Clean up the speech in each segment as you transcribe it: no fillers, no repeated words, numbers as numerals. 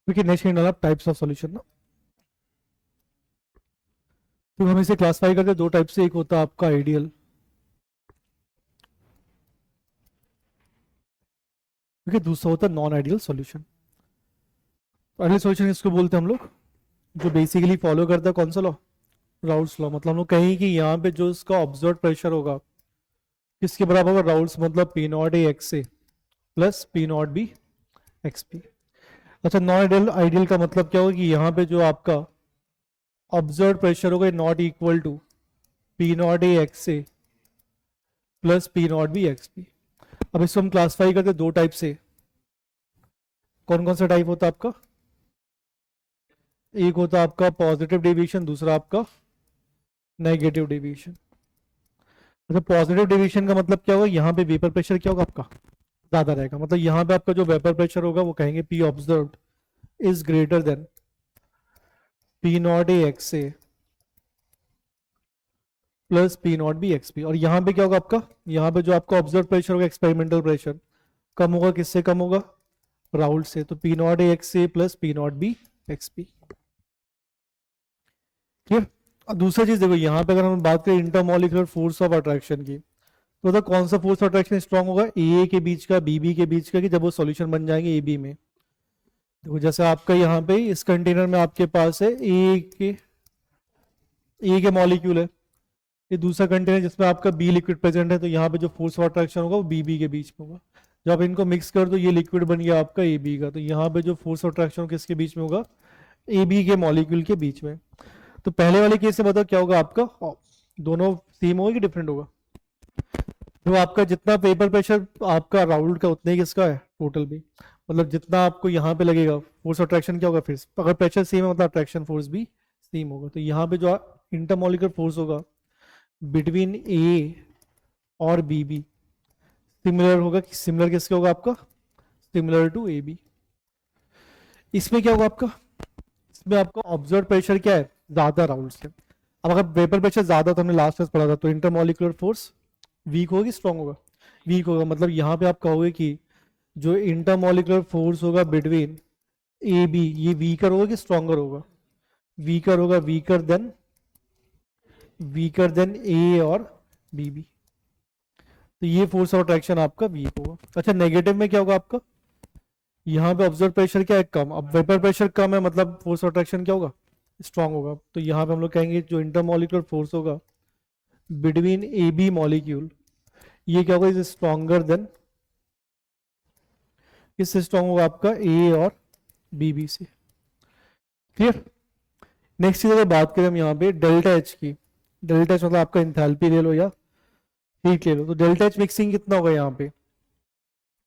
क्योंकि नेक्स्ट डाला types of solution ना, तो हम इसे क्लासिफाई करते हैं दो टाइप से। एक होता है आपका आइडियल, क्योंकि दूसरा होता है non ideal solution. Ideal solution इसको बोलते हैं हम लोग जो बेसिकली फॉलो करता है कौन सा लॉ, राउल्स लॉ। मतलब हम लोग कहें कि यहाँ पे जो इसका ऑब्जर्व प्रेशर होगा किसके बराबर होगा, राउल्स मतलब P naught A X A plus P naught B X P. अच्छा, नॉन आइडियल आइडियल का मतलब क्या होगा कि यहाँ पे जो आपका ऑब्जर्व प्रेशर होगा not equal to P naught A X A plus P naught B X P. अब इसको हम क्लासिफाई करते हैं दो टाइप से। कौन कौन सा टाइप होता है आपका, एक होता है आपका पॉजिटिव डेविएशन, दूसरा आपका नेगेटिव डेविएशन। अच्छा, पॉजिटिव डेविएशन का मतलब क्या होगा, यहाँ पे वेपर प्रेशर क्या होगा आपका ज्यादा रहेगा। मतलब यहाँ पे आपका जो वेपर प्रेशर होगा वो कहेंगे P observed is greater than P naught A X A plus P naught B X P. और यहाँ पे क्या होगा आपका, यहाँ पे जो आपका ऑब्जर्व प्रेशर होगा एक्सपेरिमेंटल प्रेशर कम होगा, किससे कम होगा, राउल्ट से। तो P naught A X A plus P naught B X P. Clear. और दूसरा चीज देखो, यहाँ पे अगर हम बात करें इंटरमोलिकुलर फोर्स ऑफ अट्रैक्शन की, तो मतलब कौन सा फोर्स ऑफ अट्रैक्शन स्ट्रांग होगा, ए के बीच का बी के बीच का, कि जब वो सॉल्यूशन बन जाएंगे ए बी में। देखो जैसे आपका यहाँ पे इस कंटेनर में आपके पास है ए के मॉलिक्यूल है, ये दूसरा कंटेनर जिसमें आपका बी लिक्विड प्रेजेंट है, तो यहाँ पे जो फोर्स ऑफ अट्रैक्शन होगा वो बी के बीच में होगा। जब आप इनको मिक्स कर दो ये लिक्विड बन गया आपका ए बी का, तो यहाँ पे जो फोर्स ऑफ अट्रैक्शन किसके बीच में होगा, ए बी के मॉलिक्यूल के बीच में। तो पहले वाले केस से बताओ क्या होगा आपका, दोनों सेम होगा कि डिफरेंट होगा। जो आपका जितना पेपर प्रेशर आपका राउल्ड का उतना ही किसका है टोटल भी, मतलब जितना आपको यहाँ पे लगेगा फोर्स अट्रैक्शन क्या होगा, फिर अगर प्रेशर सेम है मतलब अट्रैक्शन फोर्स भी सेम होगा। तो यहाँ पे जो इंटरमोलिकुलर फोर्स होगा बिटवीन ए और बी सिमिलर होगा, सिमिलर किसके होगा आपका, सिमिलर टू ए बी। इसमें क्या होगा आपका, इसमें आपका ऑब्जर्व प्रेशर क्या है ज्यादा राउल्ड से। अब अगर वेपर प्रेशर ज्यादा, तो हमने लास्ट में पढ़ा था, तो इंटरमोलिकुलर फोर्स वीक होगी स्ट्रांग होगा, वीक होगा। मतलब यहाँ पे आप कहोगे कि जो इंटरमोलिकुलर फोर्स होगा बिटवीन ए बी, ये वीकर होगा कि स्ट्रॉन्गर होगा, वीकर होगा, वीकर देन ए और बी। तो ये फोर्स ऑफ अट्रैक्शन आपका वीक होगा। अच्छा, नेगेटिव में क्या होगा आपका, यहाँ पे ऑब्जर्व प्रेशर क्या है कम, अब वेपर प्रेशर कम है मतलब फोर्स ऑफ अट्रैक्शन क्या होगा, स्ट्रांग होगा। तो यहाँ पे हम लोग कहेंगे जो इंटरमोलिकुलर फोर्स होगा बिटवीन ए बी मॉलिक्यूल, ये क्या होगा, इज स्ट्रॉन्गर देन, किससे स्ट्रॉन्ग होगा आपका, ए और बी से। क्लियर। नेक्स्ट चीज अगर बात करें हम यहाँ पे डेल्टा एच की, डेल्टा एच मतलब आपका इंथैल्पी ले लो या हीट ले लो, तो डेल्टा एच मिक्सिंग कितना होगा यहाँ पे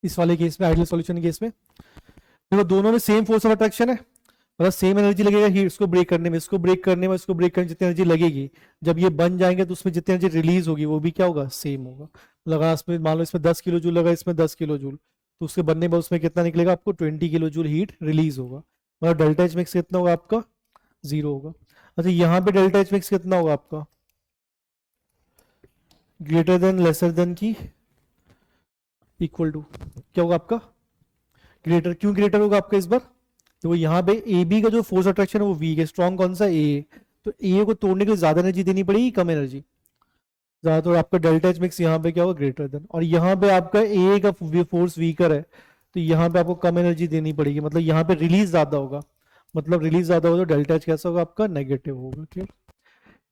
इस वाले केस में, आइडियल सॉल्यूशन केस में। देखो दोनों में सेम फोर्स ऑफ अट्रैक्शन है, मतलब सेम एनर्जी लगेगा हीट इसको ब्रेक करने में, इसको ब्रेक करने में, इसको ब्रेक करने में जितनी एनर्जी लगेगी, जब ये बन जाएंगे तो उसमें जितनी एनर्जी रिलीज होगी वो भी क्या होगा, सेम होगा। लगा इसमें मान लो इसमें 10 किलो जूल लगा, इसमें 10 किलो जूल, तो उसके बनने में उसमें कितना निकलेगा आपको, 20 किलो जूल हीट रिलीज होगा। मतलब डेल्टा एच मिक्स कितना होगा आपका, 0 होगा। अच्छा, यहाँ पे डेल्टा एच मिक्स कितना होगा आपका, ग्रेटर देन लेसर देन की इक्वल टू, क्या होगा आपका ग्रेटर। क्यों ग्रेटर होगा आपका इस बार, तो यहाँ पे ए बी का जो फोर्स अट्रैक्शन है वो वीक है, स्ट्रॉन्ग कौन सा ए, तो ए को तोड़ने के लिए ज्यादा एनर्जी देनी पड़ेगी कम एनर्जी, ज्यादा। तो आपका डेल्टा एच मिक्स यहाँ पे क्या होगा, ग्रेटर देन। और यहाँ पे आपका ए का फोर्स वीकर है, तो यहाँ पे आपको कम एनर्जी देनी पड़ेगी, मतलब यहाँ पे रिलीज ज्यादा होगा, मतलब रिलीज ज्यादा होगा तो डेल्टा एच कैसा होगा आपका, नेगेटिव होगा। क्लियर।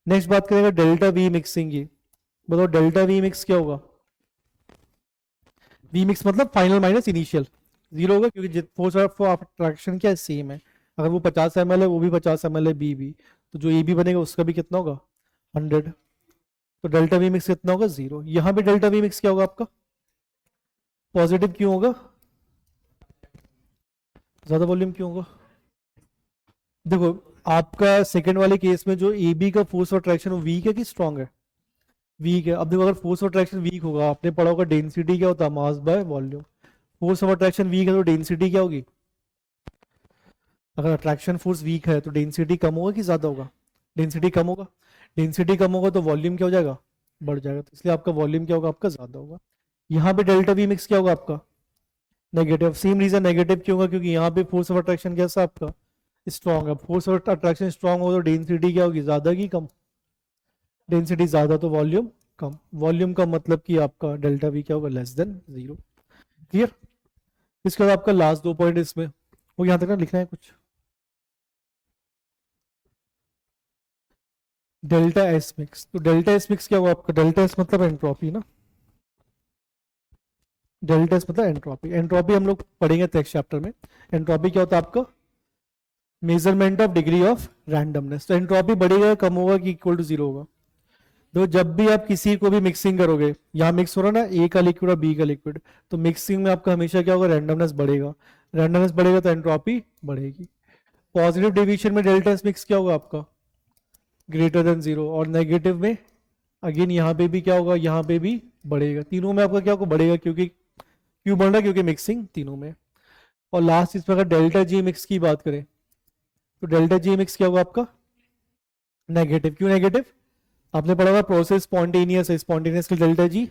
नेक्स्ट बात करेंगे डेल्टा वी मिक्सिंग की। बताओ डेल्टा वी मिक्स क्या होगा, वी मिक्स मतलब फाइनल माइनस इनिशियल 0 होगा, क्योंकि फोर्स ऑफ अट्रैक्शन क्या है, सेम है। अगर वो 50 ml है वो भी 50 ml है बी भी, तो जो ए बी बनेगा उसका भी कितना होगा, 100। तो डेल्टा वी मिक्स कितना होगा, 0। यहाँ पे डेल्टा वी मिक्स क्या होगा आपका, पॉजिटिव क्यों होगा, ज्यादा वॉल्यूम क्यों होगा। देखो आपका सेकंड वाले केस में जो ए बी का फोर्स ऑफ अट्रैक्शन वो वीक है कि स्ट्रांग है, वीक है। अब देखो अगर फोर्स ऑफ अट्रैक्शन वीक होगा, आपने पढ़ा होगा डेंसिटी क्या होता है, mass by volume. Force of attraction weak है तो डेंसिटी क्या होगी, अगर अट्रैक्शन फोर्स वीक है तो डेंसिटी कम होगा कि ज्यादा होगा, डेंसिटी कम होगा। डेंसिटी कम होगा तो वॉल्यूम क्या हो जाएगा, बढ़ जाएगा, तो इसलिए आपका वॉल्यूम क्या होगा, आपका ज्यादा होगा। यहाँ पे डेल्टा वी मिक्स क्या होगा आपका, नेगेटिव, सेम रीजन नेगेटिव क्यों होगा, क्योंकि यहाँ पे फोर्स ऑफ अट्रैक्शन कैसा आपका स्ट्रॉन्ग है, फोर्स ऑफ अट्रैक्शन स्ट्रॉन्ग हो तो डेंसिटी क्या होगी, ज्यादा की कम, डेंसिटी ज्यादा तो वॉल्यूम कम, वॉल्यूम कम मतलब कि आपका डेल्टा वी क्या होगा, लेस देन 0। क्लियर। इसके बाद आपका लास्ट 2 पॉइंट इसमें वो यहाँ तक ना लिखना है कुछ, डेल्टा एस मिक्स। तो डेल्टा एस मिक्स क्या हुआ आपका, डेल्टा एस मतलब एंट्रोपी ना, डेल्टा एस मतलब एंट्रोपी। एंट्रोपी हम लोग पढ़ेंगे नेक्स्ट चैप्टर में। एंट्रोपी क्या होता है आपका, measurement of degree of randomness. तो एंट्रोपी बढ़ेगा कम होगा कि इक्वल टू 0 होगा। तो जब भी आप किसी को भी मिक्सिंग करोगे, यहाँ मिक्स हो रहा है ना ए का लिक्विड और बी का लिक्विड, तो मिक्सिंग में आपका हमेशा क्या होगा, रैंडमनेस बढ़ेगा, रैंडमनेस बढ़ेगा तो एंट्रोपी बढ़ेगी। पॉजिटिव डिवीजन में डेल्टा एस मिक्स क्या होगा आपका, ग्रेटर देन 0, और नेगेटिव में अगेन यहाँ पे भी क्या होगा, यहाँ पे भी बढ़ेगा, तीनों में आपका क्या होगा, बढ़ेगा, क्योंकि क्यों बढ़ रहा है, क्योंकि मिक्सिंग तीनों में। और लास्ट इसमें अगर डेल्टा जी मिक्स की बात करें, तो डेल्टा जी मिक्स क्या होगा आपका, नेगेटिव। क्यों नेगेटिव, आपने पढ़ा हुआ प्रोसेस स्पॉन्टेनियस है, स्पॉन्टेनियस का डेल्टा जी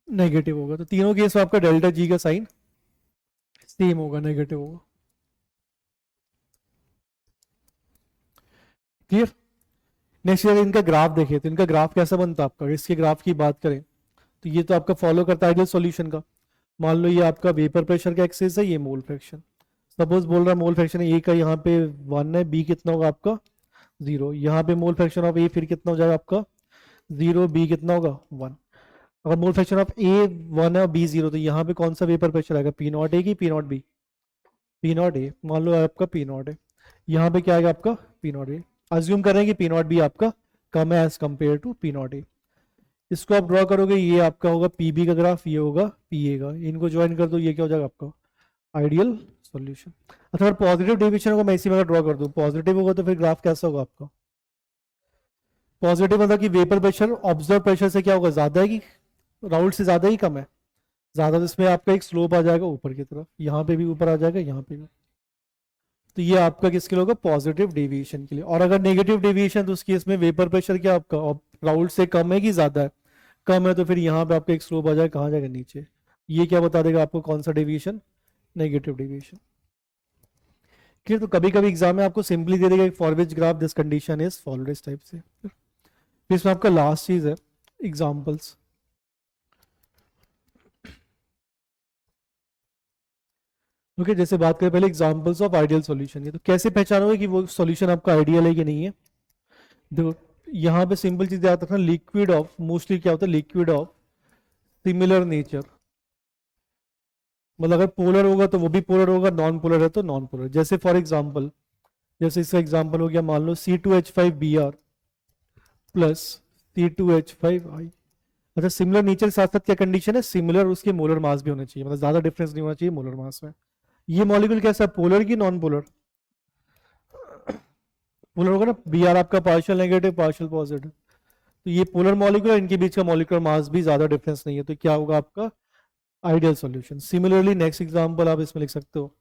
नेगेटिव होगा। तो तीनों केस में आपका डेल्टा जी का साइन सेम होगा, नेगेटिव होगा। क्लियर। नेक्स्ट अगर इनका ग्राफ देखें तो इनका ग्राफ कैसा बनता है आपका, इसके ग्राफ की बात करें तो ये तो आपका फॉलो करता है आइडियल सॉल्यूशन का। मान लो ये आपका वेपर प्रेशर का एक्सेस है, ये मोल फ्रैक्शन, सपोज बोल रहा है मोल फ्रैक्शन ए का यहाँ पे 1 है, बी कितना होगा आपका 0, यहाँ पे मोल फ्रैक्शन ऑफ ए फिर कितना हो जाएगा आपका 0, बी कितना होगा 1। अगर मोल फ्रैक्शन ऑफ ए 1 है और बी 0, तो यहाँ पे कौन सा वेपर प्रेशर आएगा, पी नॉट ए की P naught B, P naught ए, मान लो आपका पी नॉट है, यहाँ पे क्या आएगा आपका पी नॉट ए। अज्यूम कर रहे हैं कि पी नॉट बी आपका कम है as compare to P naught A. इसको आप ड्रॉ करोगे, ये आपका होगा पीबी का ग्राफ, ये होगा पीए का, इनको ज्वाइन कर दो, ये क्या हो जाएगा आपका आइडियल सॉल्यूशन। अच्छा अगर पॉजिटिव डेविएशन होगा, मैं इसी में ड्रॉ कर दूं, पॉजिटिव होगा तो फिर ग्राफ कैसा होगा आपका, पॉजिटिव मतलब कि वेपर प्रेशर ऑब्जर्व प्रेशर से क्या होगा, ज्यादा है कि राउंड से ज्यादा ही कम है, ज्यादा, तो इसमें आपका एक स्लोप आ जाएगा ऊपर की तरफ, यहाँ पे भी ऊपर आ जाएगा, यहाँ पे भी। तो ये आपका किसके लिए होगा, पॉजिटिव डेविएशन के लिए। और अगर नेगेटिव डेविएशन, तो उस केस में वेपर प्रेशर क्या आपका राउंड से कम है कि ज्यादा है, कम है, तो फिर यहाँ पे आपका एक स्लोप आ जाएगा, कहाँ जाएगा नीचे। ये क्या बता देगा आपको, कौन सा डेविएशन, नेगेटिव डेविएशन। क्लियर। तो कभी कभी एग्जाम में आपको सिंपली दे देगा for which graph this condition is followed, इस टाइप से। फिर इसमें आपका लास्ट चीज है एग्जाम्पल्स। ओके, जैसे बात करें पहले एग्जांपल्स ऑफ आइडियल सॉल्यूशन की, तो कैसे पहचानोगे कि वो सॉल्यूशन आपका आइडियल है कि नहीं है। देखो यहाँ पे सिंपल चीज याद रखना, लिक्विड ऑफ, मोस्टली क्या होता है, लिक्विड ऑफ सिमिलर नेचर, मतलब अगर पोलर होगा तो वो भी पोलर होगा, नॉन पोलर है तो नॉन पोलर। जैसे फॉर एग्जांपल, जैसे इसका एग्जांपल हो गया, मान लो C2H5Br प्लस C2H5I। अच्छा सिमिलर नेचर के साथ साथ क्या कंडीशन है, सिमिलर उसके मोलर मास भी होना चाहिए, मतलब ज्यादा डिफरेंस नहीं होना चाहिए मोलर मास में। ये मॉलिक्यूल कैसा है, पोलर की नॉन पोलर, पोलर होगा ना, बी आर आपका पार्शियल नेगेटिव पार्शियल पॉजिटिव, तो ये पोलर मॉलिक्यूल, इनके बीच का मॉलिक्यूलर मास भी ज्यादा डिफरेंस नहीं है, तो क्या होगा आपका ideal solution. Similarly next example आप इसमें लिख सकते हो,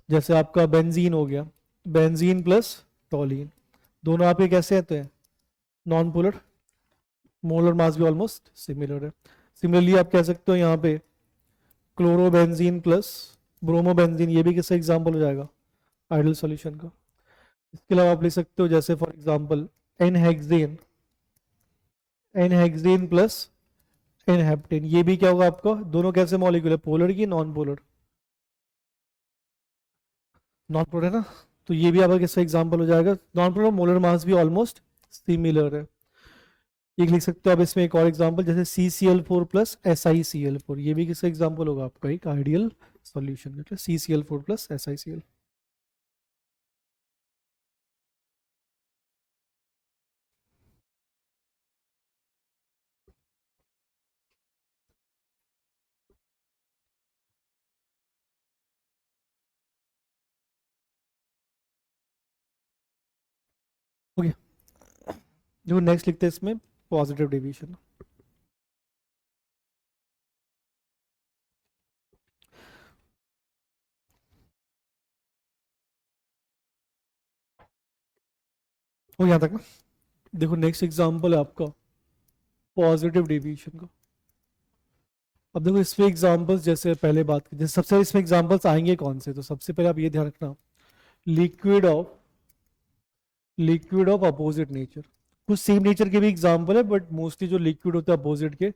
जैसे आपका बेंजीन हो गया, बेंजीन प्लस टोलीन, दोनों आपके कैसे आते हैं, नॉन पोलर, मोलर मास भी ऑलमोस्ट सिमिलर है। सिमिलरली आप कह सकते हो यहाँ पे क्लोरोबेंजीन प्लस ब्रोमोबेंजीन, ये भी किसका एग्जांपल हो जाएगा, आइडियल सॉल्यूशन का। इसके अलावा आप लिख सकते हो जैसे फॉर एग्जांपल एनहेक्सेन, एनहेक्सेन प्लस एनहेप्टेन, ये भी क्या होगा आपका, दोनों कैसे मॉलिक्यूल है, पोलर की नॉन पोलर, नॉन पोलर है ना, तो ये भी आपका किसका एग्जांपल हो जाएगा, नॉन पोलर, मोलर मास भी ऑलमोस्ट सिमिलर है। एक लिख सकते हो आप इसमें एक और एग्जांपल, जैसे CCl4 प्लस SiCl4, ये भी किसका एग्जांपल होगा आपका एक आइडियल सॉल्यूशन का, CCl4 प्लस SiCl। ओके, जो नेक्स्ट लिखते हैं इसमें पॉजिटिव डेविएशन। हो यहाँ तक ना। देखो नेक्स्ट एग्जांपल है आपका पॉजिटिव डेविएशन का। अब देखो इसमें एग्जांपल्स, जैसे पहले बात की, जैसे सबसे इसमें एग्जांपल्स आएंगे कौन से, तो सबसे पहले आप ये ध्यान रखना, लिक्विड ऑफ अपोजिट नेचर। कुछ सेम नेचर के भी एग्जांपल है, बट मोस्टली जो लिक्विड होते हैं अपोजिट के,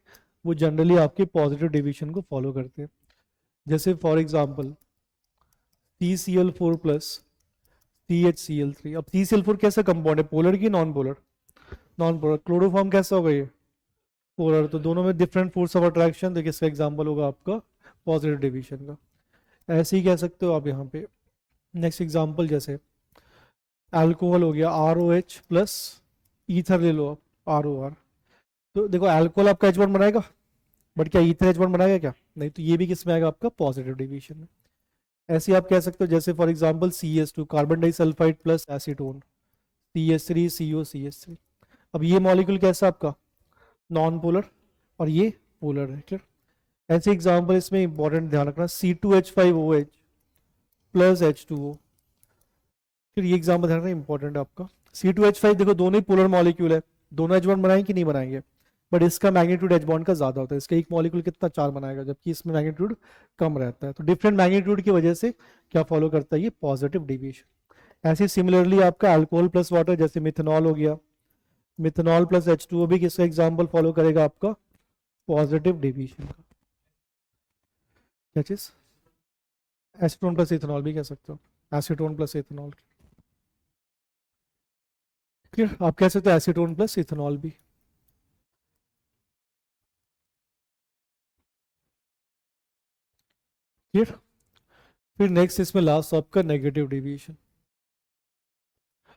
वो जनरली आपके पॉजिटिव डिवीजन को फॉलो करते हैं। जैसे for example CCl4 plus CHCl3। अब CCl4 कैसा कंपाउंड है, पोलर की non polar? Non polar. Chloroform कैसा होगा ये, पोलर। तो दोनों में डिफरेंट फोर्स ऑफ अट्रैक्शन, तो किसका एग्जांपल होगा आपका पॉजिटिव डिवीजन का। ऐसे ही कह सकते हो आप यहाँ पे। नेक्स्ट एग्जांपल जैसे अल्कोहल हो गया, ROH प्लस ईथर ले लो आप, ROR। तो देखो अल्कोहल आपका H1 बनाएगा, बट क्या ईथर H1 बनाएगा क्या? नहीं। तो ये भी किस में आएगा आपका पॉजिटिव डिवीजन में। ऐसे ही आप कह सकते हो, जैसे for example CH2 carbon disulphide plus acetone, CH3CO CH3। अब ये मॉलिक्यूल कैसा आपका नॉन पोलर, और ये पोलर है, क्लियर। ऐसे एग्जांपल इसमें इंपॉर्टेंट ध्यान रखना, C2H5OH प्लस H2O। फिर ये एग्जांपल ध्यान रखना इंपॉर्टेंट है आपका। C2H5 देखो दोनों ही पोलर मॉलिक्यूल है, दोनों H1 बनाएंगे कि नहीं बनाएंगे? बट इसका मैग्नीट्यूड H बॉन्ड का ज्यादा होता है, इसका एक मॉलिक्यूल कितना 4 बनाएगा, जबकि इसमें मैग्नीट्यूड कम रहता है। तो डिफरेंट मैग्नीट्यूड की वजह से क्या फॉलो करता है ये पॉजिटिव डिवीजन। ऐसे सिमिलरली आपका अल्कोहल प्लस वाटर, जैसे मिथेनॉल हो गया, मिथेनॉल प्लस H2O भी किसका एग्जाम्पल फॉलो करेगा आपका पॉजिटिव डिवीजन का। क्या चीज, एसीटोन प्लस इथेनॉल भी कह सकते हो, एसीटोन प्लस इथेनॉल। क्लियर, आप कह सकते हो एसीटोन प्लस इथेनॉल भी। क्लियर। फिर नेक्स्ट इसमें लास्ट आपका नेगेटिव डिवीजन।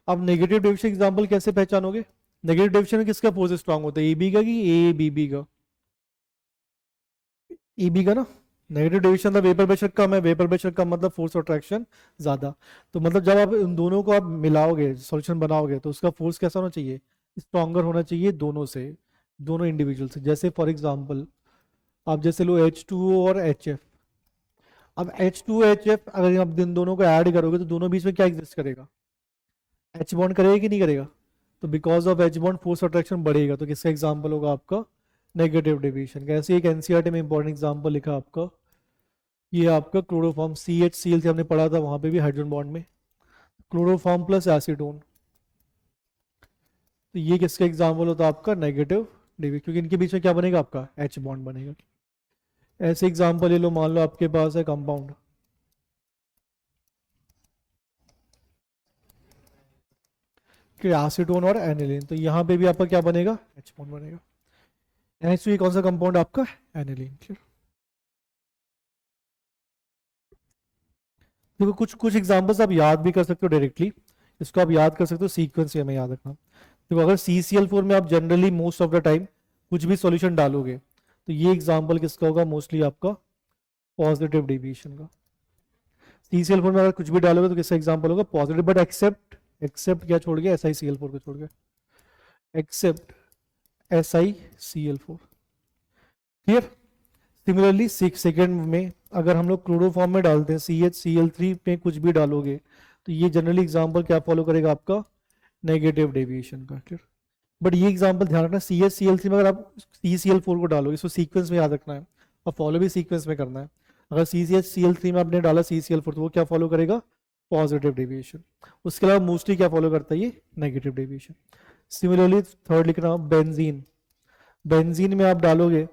अब नेगेटिव डिवीजन एग्जांपल कैसे पहचानोगे? नेगेटिव डिवीजन में किसका फोर्स स्ट्रांग होता है, AB का कि ABB का? EB का ना। नेगेटिव डिवीजन का वेपर प्रेशर कम है, वेपर प्रेशर कम मतलब फोर्स ऑफ अट्रैक्शन ज्यादा। तो मतलब जब आप इन दोनों को आप मिलाओगे, सॉल्यूशन बनाओगे, तो उसका फोर्स कैसा होना चाहिए, स्ट्रॉन्गर होना चाहिए दोनों से, दोनों इंडिविजुअल से। जैसे फॉर एग्जांपल आप जैसे लो H2O और HF। अब H2HF अगर आप इन दोनों को ऐड करोगे तो दोनों बीच में क्या एग्जिस्ट करेगा, H बॉन्ड करेगा कि नहीं करेगा? तो because of H bond force attraction बढ़ेगा, तो किसका एग्जांपल होगा आपका नेगेटिव डिवीजन का। ऐसे एक एनसीईआरटी में इंपॉर्टेंट एग्जांपल लिखा आपका, ये आपका क्लोरोफॉर्म CHCl से हमने पढ़ा था, वहां पे भी हाइड्रोजन बॉन्ड में क्लोरोफॉर्म प्लस एसीटोन। तो ये किसका एग्जांपल होता है आपका नेगेटिव डिवीजन, क्योंकि इनके बीच में क्या बनेगा आपका H बॉन्ड बनेगा। ऐसे एग्जांपल ले लो, मान लो आपके पास है कंपाउंड कि एसीटोन और एनिलीन, तो यहाँ पे भी आपका क्या बनेगा H बॉन्ड बनेगा। NH2 कौन सा कंपाउंड आपका एनिलीन। क्लियर। देखो कुछ कुछ एग्जांपल्स आप याद भी कर सकते हो डायरेक्टली, इसको आप याद कर सकते हो, सीक्वेंस हमें याद रखना। देखो अगर CCl4 में आप generally most of the time कुछ भी सॉल्यूशन डालोगे, तो ये एग्जांपल किसका होगा, मोस्टली आपका पॉजिटिव डिवीजन का। CCl4 में अगर कुछ भी डालोगे तो किसका एग्जांपल होगा पॉजिटिव, बट एक्सेप्ट, एक्सेप्ट क्या छोड़ गया, SiCl4 को छोड़ गया, accept SiCl4। Clear. Similarly second में अगर हम लोग क्लोरोफॉर्म में डालते हैं CHCl3 में कुछ भी डालोगे, तो ये जनरली एग्जांपल क्या फॉलो करेगा आपका नेगेटिव डेविएशन का। क्लियर। बट ये एग्जांपल ध्यान रखना, CHCl3 में अगर आप CCl4 को डालोगे, इसको सीक्वेंस में याद रखना है और फॉलो भी सीक्वेंस में करना है। अगर CCHCl3 में आपने डाला CCl4, तो वो क्या फॉलो करेगा पॉजिटिव डेविएशन। उसके अलावा मोस्टली क्या फॉलो करता है ये नेगेटिव डेविएशन। सिमिलरली थर्ड लिखना बेंजीन, बेंजीन में आप डालोगे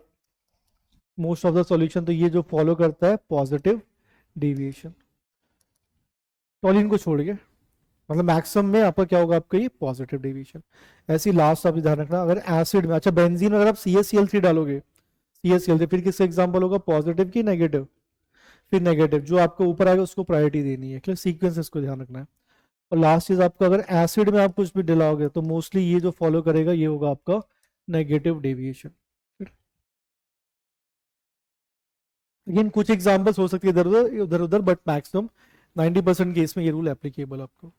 मोस्ट ऑफ द सॉल्यूशन, तो ये जो फॉलो करता है पॉजिटिव डेविएशन, टॉलिन को छोड़ के, मतलब मैक्सिमम में आपका क्या होगा आपका ये पॉजिटिव डेविएशन। ऐसी लास्ट आप ध्यान रखना, अगर एसिड में, अच्छा बेंजीन में अगर आप CaCl3 डालोगे, CaCl3 फिर किसका एग्जांपल होगा पॉजिटिव की नेगेटिव? फिर नेगेटिव, जो आपको ऊपर आएगा उसको प्रायोरिटी देनी है। क्लियर, सीक्वेंस इसको ध्यान रखना है। और लास्ट चीज आपका, अगर एसिड में आप कुछ भी डिलाओगे तो मोस्टली ये जो फॉलो करेगा ये होगा आपका नेगेटिव डेविएशन। लेकिन कुछ एग्जांपल्स हो सकती है इधर उधर इधर उधर, बट मैक्सिमम 90% केस में ये रूल एप्लीकेबल आपको।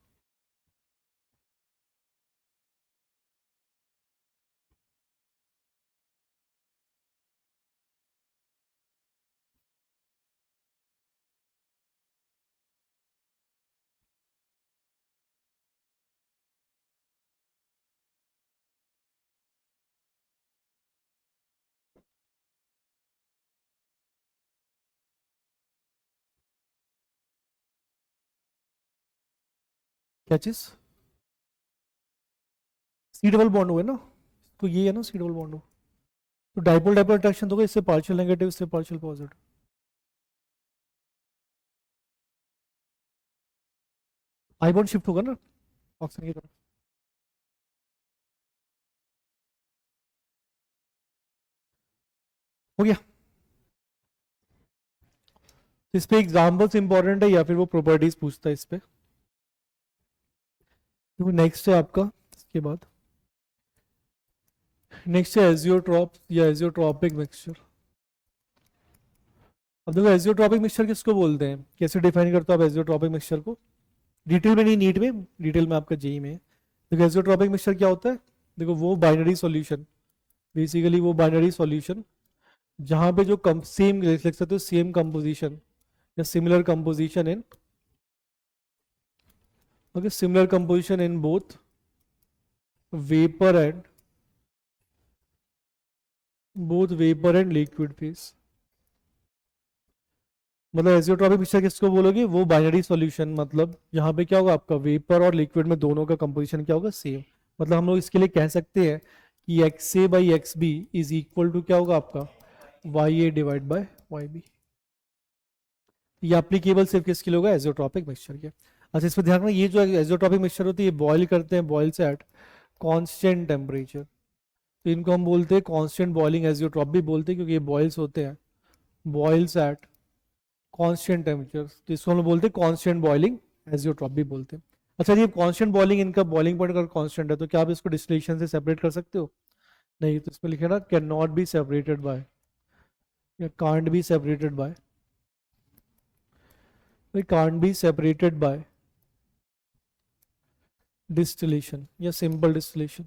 क्या चीज? सी डबल बॉन्ड हुआ है ना, तो ये है ना सी डबल बॉन्ड हो, तो डाइपोल डाइपोल अट्रैक्शन तो होगा, इससे पार्शियल नेगेटिव इससे पार्शियल पॉजिटिव। आई बॉन्ड शिफ्ट होगा ना ऑक्सीजन की तरफ। हो गया। तो इस पे एग्जाम्पल्स इंपॉर्टेंट है या फिर वो प्रॉपर्टीज पूछता है इस पे? तो नेक्स्ट है आपका, इसके बाद नेक्स्ट है एजियोट्रॉप या एजियोट्रॉपिक मिक्सचर। अब देखो एजियोट्रॉपिक मिक्सचर किसको बोलते हैं, कैसे डिफाइन करते हो आप एजियोट्रॉपिक मिक्सचर को? डिटेल में नहीं, नीट में, डिटेल में आपका जेई में है। देखो एजियोट्रॉपिक मिक्सचर क्या होता है, देखो वो बाइनरी सॉल्यूशन, बेसिकली वो बाइनरी सॉल्यूशन जहां पे जो कम सेम लिख सकते हो, सेम कंपोजिशन या similar composition in, okay, similar composition in both vapour and liquid phase. मतलब एजियोट्रॉपिक मिक्सचर किसको बोलोगे, वो बाइनरी सॉल्यूशन, मतलब यहाँ पे क्या होगा आपका वेपर और लिक्विड में दोनों का कंपोजिशन क्या होगा, सेम। मतलब हम लोग इसके लिए कह सकते हैं कि X A by X B is equal to क्या होगा आपका, Y A divide by Y B. ये एप्लीकेबल सिर्फ किसके लिए होगा, एजियोट्रॉपिक मिक्सचर के। अच्छा इस पर ध्यान रखना, ये जो एजियोट्रॉपिक मिक्सचर होती है ये बॉयल करते हैं, बॉयल से एट कांस्टेंट टेम्परेचर, तो इनको हम बोलते हैं कांस्टेंट बॉइलिंग एजियोट्रॉप भी बोलते हैं, क्योंकि ये बॉयल्स होते हैं, बॉयल्स एट कांस्टेंट टेम्परेचर, तो इसको हम लोग बोलते हैं कांस्टेंट बॉइलिंग एजियोट्रॉप भी बोलते हैं। अच्छा ये कांस्टेंट बॉइलिंग, इनका बॉइलिंग पॉइंट अगर कांस्टेंट है तो क्या आप इसको डिस्टिलेशन से सेपरेट कर सकते हो? नहीं, तो इसमें लिखे ना can not be separated by या can't be separated by, can't be separated by distillation या सिंपल डिस्टिलेशन।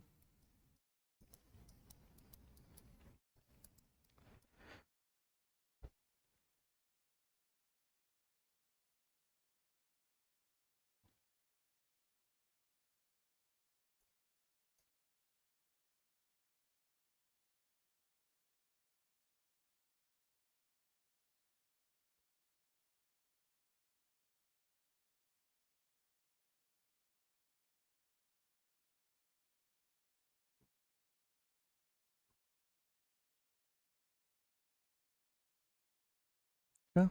क्या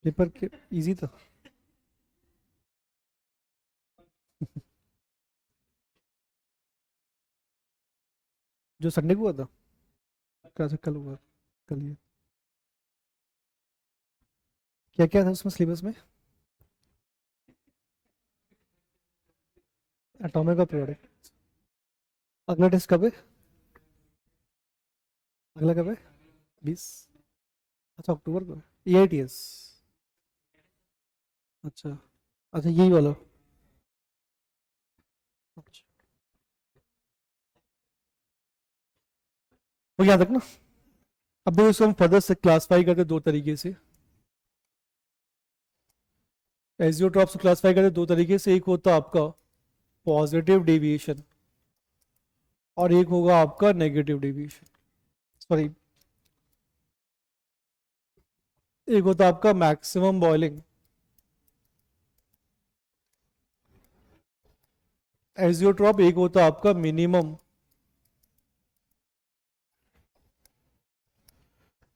पेपर के इजी था? जो संडे को हुआ था, क्या कल हुआ, कल ये क्या क्या था उसमें सिलेबस में? एटॉमिक का प्रोडक्ट। अगला टेस्ट कब है? अगला कब है? 20? अच्छा अक्टूबर को है EITS। अच्छा, अच्छा यही वाला। अच्छा वो याद रखना। अब देखो इसको हम फर्दर से क्लासीफाई करते हैं दो तरीके से, एजियोट्रॉप्स को क्लासीफाई करते हैं दो तरीके से, एक होता है आपका पॉजिटिव डेविएशन और एक होगा आपका नेगेटिव डेविएशन, सॉरी एक होता है आपका मैक्सिमम बॉइलिंग। एजियोट्रॉप एक होता है आपका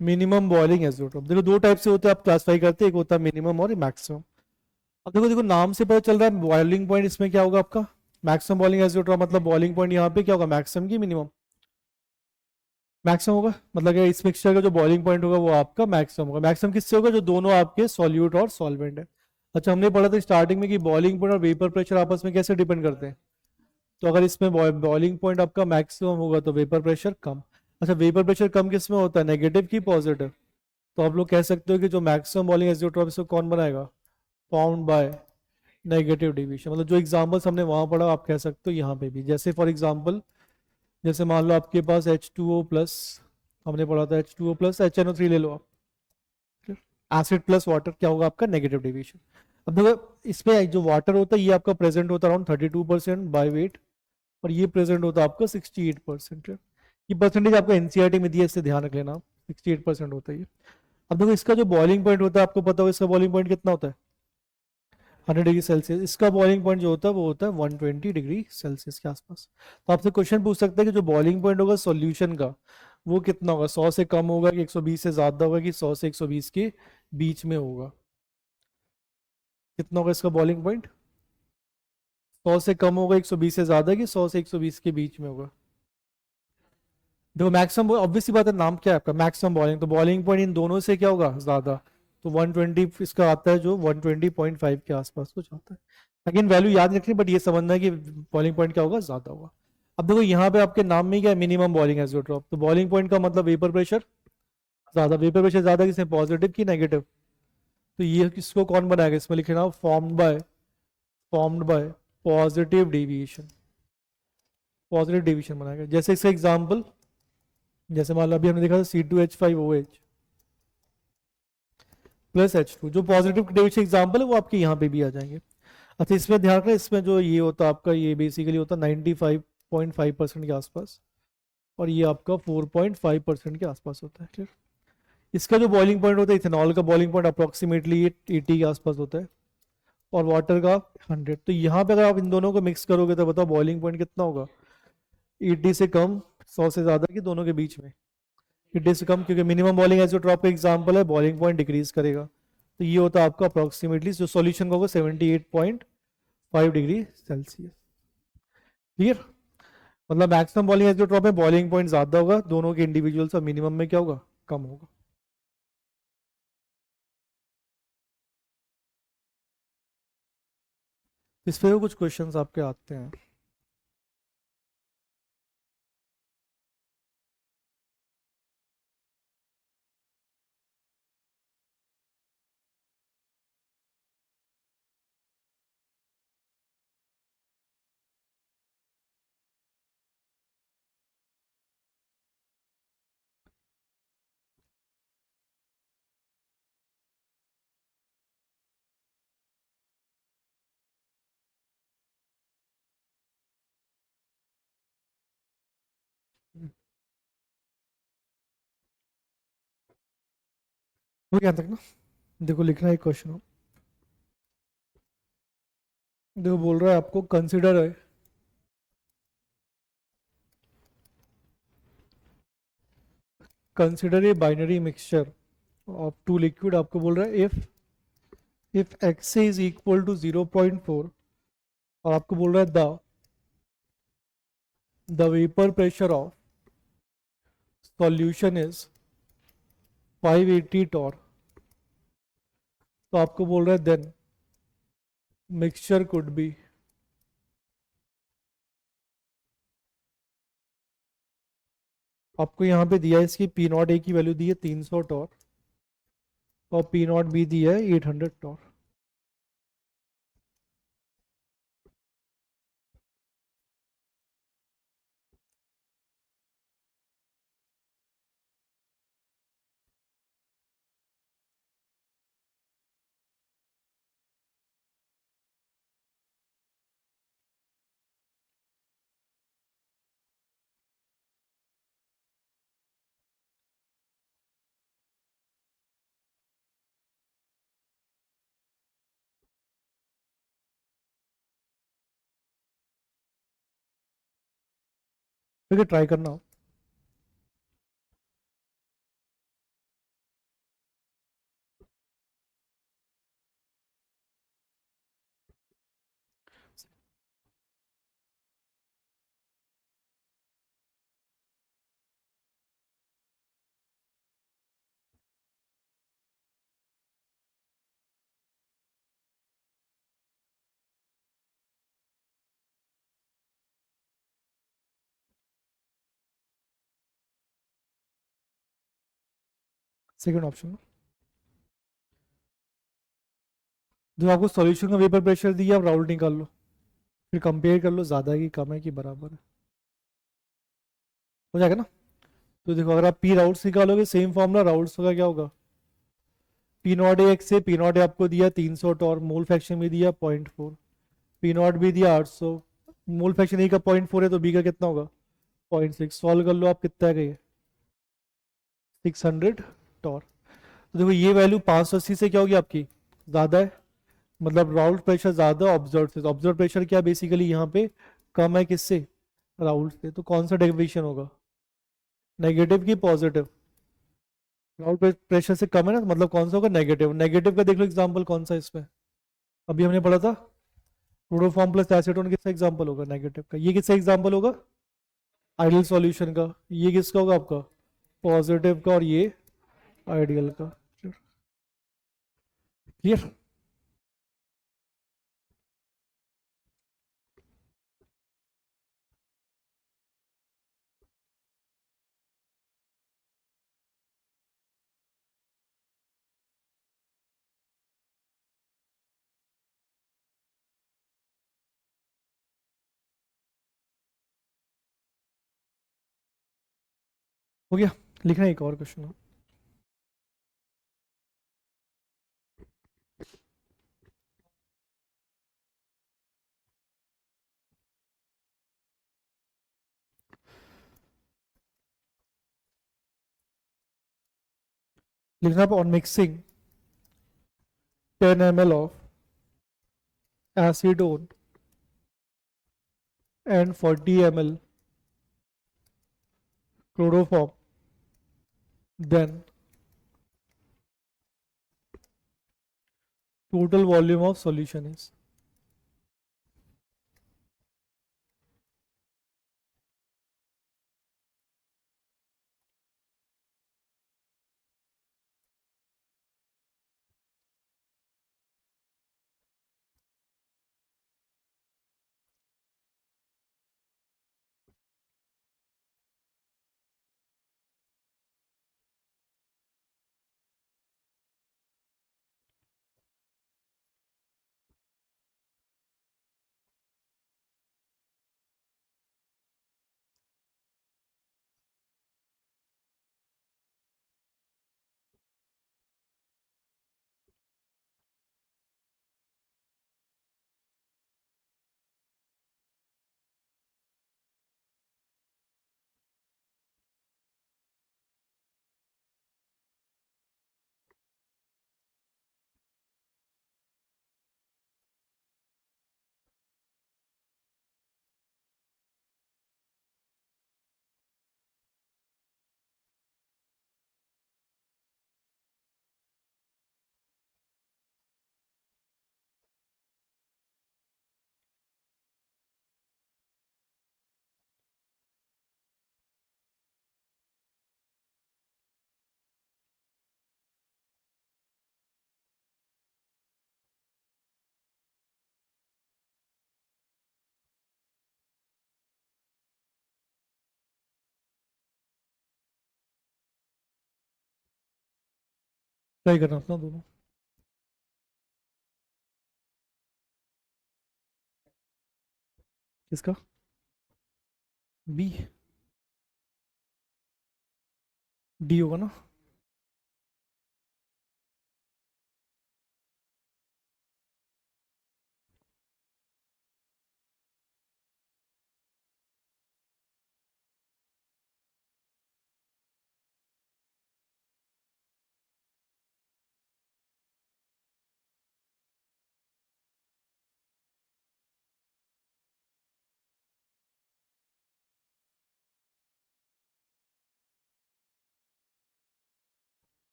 मिनिमम बॉइलिंग एजियोट्रॉप। देखो दो टाइप से होते हैं, आप क्लासिफाई करते हैं, एक होता है मिनिमम और मैक्सिमम। अब देखो देखो नाम से पता चल रहा है बॉइलिंग पॉइंट इसमें क्या होगा आपका, मैक्सिमम बॉइलिंग एजियोट्रॉप, मतलब बॉइलिंग पॉइंट यहाँ पे क्या होगा, मैक्सिमम की मिनिमम? मैक्सिमम होगा, मतलब कि इस मिक्सचर का जो बॉइलिंग पॉइंट होगा वो आपका मैक्सिमम होगा। मैक्सिमम किससे होगा, जो दोनों आपके सॉल्यूट और सॉल्वेंट है। अच्छा हमने पढ़ा था स्टार्टिंग में कि बॉइलिंग पॉइंट और वेपर प्रेशर आपस में कैसे डिपेंड करते हैं, तो अगर इसमें बॉइलिंग पॉइंट आपका मैक्सिमम होगा तो वेपर प्रेशर कम। अच्छा वेपर प्रेशर कम किस में होता है, नेगेटिव की पॉजिटिव? तो आप लोग कह सकते हो कि जो मैक्सिमम बॉइलिंग एजियोट्रॉप इसको कौन बनाएगा, फाउंड बाय नेगेटिव डिवीजन। मतलब जो एग्जांपल्स हमने वहां पढ़ा आप कह सकते हो यहाँ पे भी, जैसे फॉर एग्जांपल जैसे मान लो आपके पास H2O प्लस, हमने पढ़ा था H2O प्लस HNO3 ले लो आप, एसिड प्लस वाटर क्या होगा आपका, नेगेटिव डिवीजन। अब देखो इसमें जो वाटर होता है ये आपका प्रेजेंट होता है अराउंड 32% बाय वेट, और ये प्रेजेंट होता है आपका 68%। ये परसेंटेज आपको एनसीईआरटी में दिया, इससे ध्यान रख लेना, 68% होता है ये। अब देखो इसका जो बॉइलिंग पॉइंट होता है आपको पता हो, इसका बॉइलिंग पॉइंट कितना होता है, 100 डिग्री सेल्सियस। इसका बॉइलिंग पॉइंट जो होता है वो होता है 120 डिग्री सेल्सियस के आसपास। तो आपसे क्वेश्चन पूछ सकता है कि जो बॉइलिंग पॉइंट होगा सॉल्यूशन का वो कितना होगा, 100 से कम होगा कि 120 से ज़्यादा होगा कि 100 से 120 के बीच में होगा। कितना होगा इसका बॉइलिंग पॉइंट, 100 से कम होगा 120 से ज़्यादा कि 100 से 120 के बीच में होगा। देखो मैक्सिमम ऑब्वियसली बात है, नाम क्या है आपका, मैक्सिमम बॉइलिंग, तो बॉइलिंग पॉइंट इन दोनों से क्या होगा ज़्यादा। तो 120 इसका आता है जो 120.5 के आसपास कुछ आता है। अगेन वैल्यू याद रखनी, बट ये समझना है कि बॉइलिंग पॉइंट क्या होगा, ज़्यादा होगा। अब देखो यहाँ पे आपके नाम में क्या है, मिनिमम बॉइलिंग आइसोट्रॉप, तो बॉइलिंग पॉइंट का मतलब वेपर प्रेशर ज़्यादा, वेपर प्रेशर ज़्यादा किसमें, पॉजिटिव की नेगेटिव। तो ये किसको कौन बनाएगा, इसमें लिखना formed by positive deviation, positive deviation बनाएगा। जैसे इसका एग्जांपल, जैसे मान लो अभी हमने देखा था C2H5OH प्लस H2, जो पॉजिटिव डेविएशन एग्जांपल है वो आपके यहाँ पे भी आ जाएंगे। अच्छा इसमें ध्यान रखना, इसमें जो ये होता है आपका, ये बेसिकली होता है 95.5% के आसपास, और ये आपका 4.5% के आसपास होता है। क्लियर। इसका जो बॉइलिंग पॉइंट होता है, इथेनॉल का बॉइलिंग पॉइंट अप्रोक्सीमेटली 80 के आसपास होता है, और वाटर का 100। तो यहाँ पे अगर आप इन दोनों को मिक्स करोगे तो बताओ बॉइलिंग पॉइंट कितना होगा, 80 से कम, 100 से ज़्यादा कि दोनों के बीच में, 80 से कम, क्योंकि मिनिमम बॉइलिंग आइसोट्रॉप का एग्जांपल है, बॉइलिंग पॉइंट डिक्रीज करेगा। तो ये होता है आपका अप्रोक्सीमेटली जो सॉल्यूशन का होगा 78.5 डिग्री सेल्सियस। क्लियर। मतलब मैक्सिमम बॉइलिंग आइसोट्रॉप में बॉइलिंग पॉइंट ज़्यादा होगा दोनों के इंडिविजुअल्स, और मिनिमम में क्या होगा, कम होगा। इस पे कुछ क्वेश्चंस आपके आते हैं। वो क्या तक ना, देखो लिखना है क्वेश्चन हो, देखो बोल रहा है आपको कंसिडर है, consider a binary mixture of two liquid. आपको बोल रहा है if X is equal to 0.4, और आपको बोल रहा है the vapour pressure of solution is 580 torr. तो आपको बोल रहा है देन मिक्सचर कुड बी, आपको यहाँ पे दिया है इसकी पी नॉट ए की वैल्यू दी है 300 टॉर, और पी नॉट बी दिया है 800 टॉर। ठीक है, ट्राई करना। सेकंड ऑप्शन, जो आपको सॉल्यूशन का वेपर प्रेशर दिया, आप राउल्ट निकाल लो, फिर कंपेयर कर लो ज़्यादा है कि कम है कि बराबर है, हो जाएगा ना। तो देखो अगर आप पी राउट्स निकालोगे, सेम फॉर्मूला राउट्स का क्या होगा, पी नॉट ए एक्स से, पी नॉट ए आपको दिया 300 टॉर, मोल फ्रैक्शन भी दिया 0.4, पी नॉट भी दिया 800, मोल फ्रैक्शन ए का 0.4 है तो बी का कितना होगा 0.6, सॉल्व कर लो आप, कितना है ये 600 टॉर। तो देखो ये वैल्यू 580 से क्या होगी आपकी ज़्यादा है, मतलब राउल्ट प्रेशर ज्यादा ऑब्जर्व से, तो ऑब्जर्व प्रेशर क्या बेसिकली यहाँ पे कम है किससे, राउल्ट से, तो कौन सा डेविएशन होगा, नेगेटिव की पॉजिटिव, राउल्ट प्रेशर से कम है ना, तो मतलब कौन सा होगा, नेगेटिव। नेगेटिव का देख लो एग्जांपल कौन सा है इसमें, अभी हमने पढ़ा था क्लोरोफॉर्म प्लस एसीटोन, किसका एग्जांपल होगा नेगेटिव का, ये किसका एग्जांपल होगा, आइडियल सॉल्यूशन का, ये किसका होगा आपका पॉजिटिव का, और ये आइडियल का। क्लियर। हो गया, लिखना है एक और क्वेश्चन। लिखना on mixing 10 ml of acetone and 40 ml chloroform, then total volume of solution is। Try करना अपना दोनों। किसका, बी, डी होगा ना।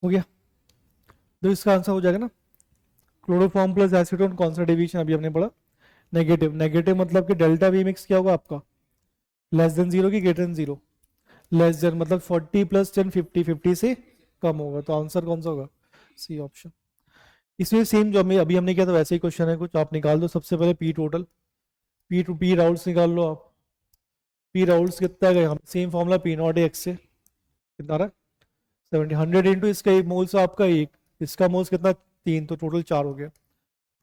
हो गया, तो इसका आंसर हो जाएगा ना, क्लोरोफॉर्म प्लस एसीटोन कौन सा डिवीजन अभी हमने पढ़ा, नेगेटिव। नेगेटिव मतलब कि डेल्टा वी मिक्स क्या होगा आपका, लेस देन जीरो की greater than zero, less than मतलब 40 प्लस 10 50, 50 से कम होगा, तो आंसर कौन सा होगा, सी ऑप्शन। इसमें सेम जो हमें अभी हमने किया था वैसे ही क्वेश्चन है कुछ, आप निकाल दो सबसे पहले P total, P two P Raoult's निकाल लो आप, पी राउंड्स कितना गए, हम same formula P naught X से कितना रहा 70, 100 इंटू इसका एक मोल्स आपका एक, इसका मोल्स कितना 3, तो टोटल 4 हो गया,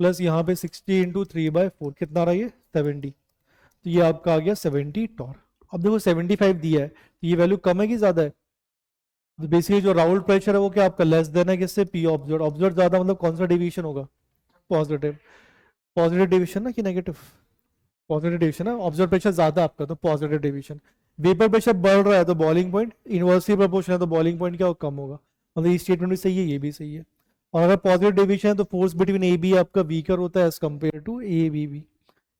प्लस यहाँ पे 60 इंटू 3/4 कितना रहा ये 70, तो ये आपका आ गया 70 टॉर। अब देखो 75 दिया है, तो ये वैल्यू कम है कि ज्यादा है, तो बेसिकली जो राउल्ट प्रेशर है वो क्या आपका लेस देन है किससे, पी ऑब्जर्व। ऑब्जर्व ज्यादा मतलब कौन सा डिवीजन होगा, पॉजिटिव। पॉजिटिव डिवीजन ना कि नेगेटिव, पॉजिटिव डिवीजन है, ऑब्जर्व प्रेशर ज्यादा आपका तो पॉजिटिव डिवीजन। वेपर प्रेशर बढ़ रहा है तो बॉइलिंग पॉइंट इनवर्सली प्रोपोर्शनल है, तो बॉइलिंग पॉइंट क्या कम होगा, मतलब ये स्टेटमेंट भी सही है, ये भी सही है। और अगर पॉजिटिव डेविएशन है तो फोर्स बिटवीन ए बी आपका वीकर होता है as compare to A B B.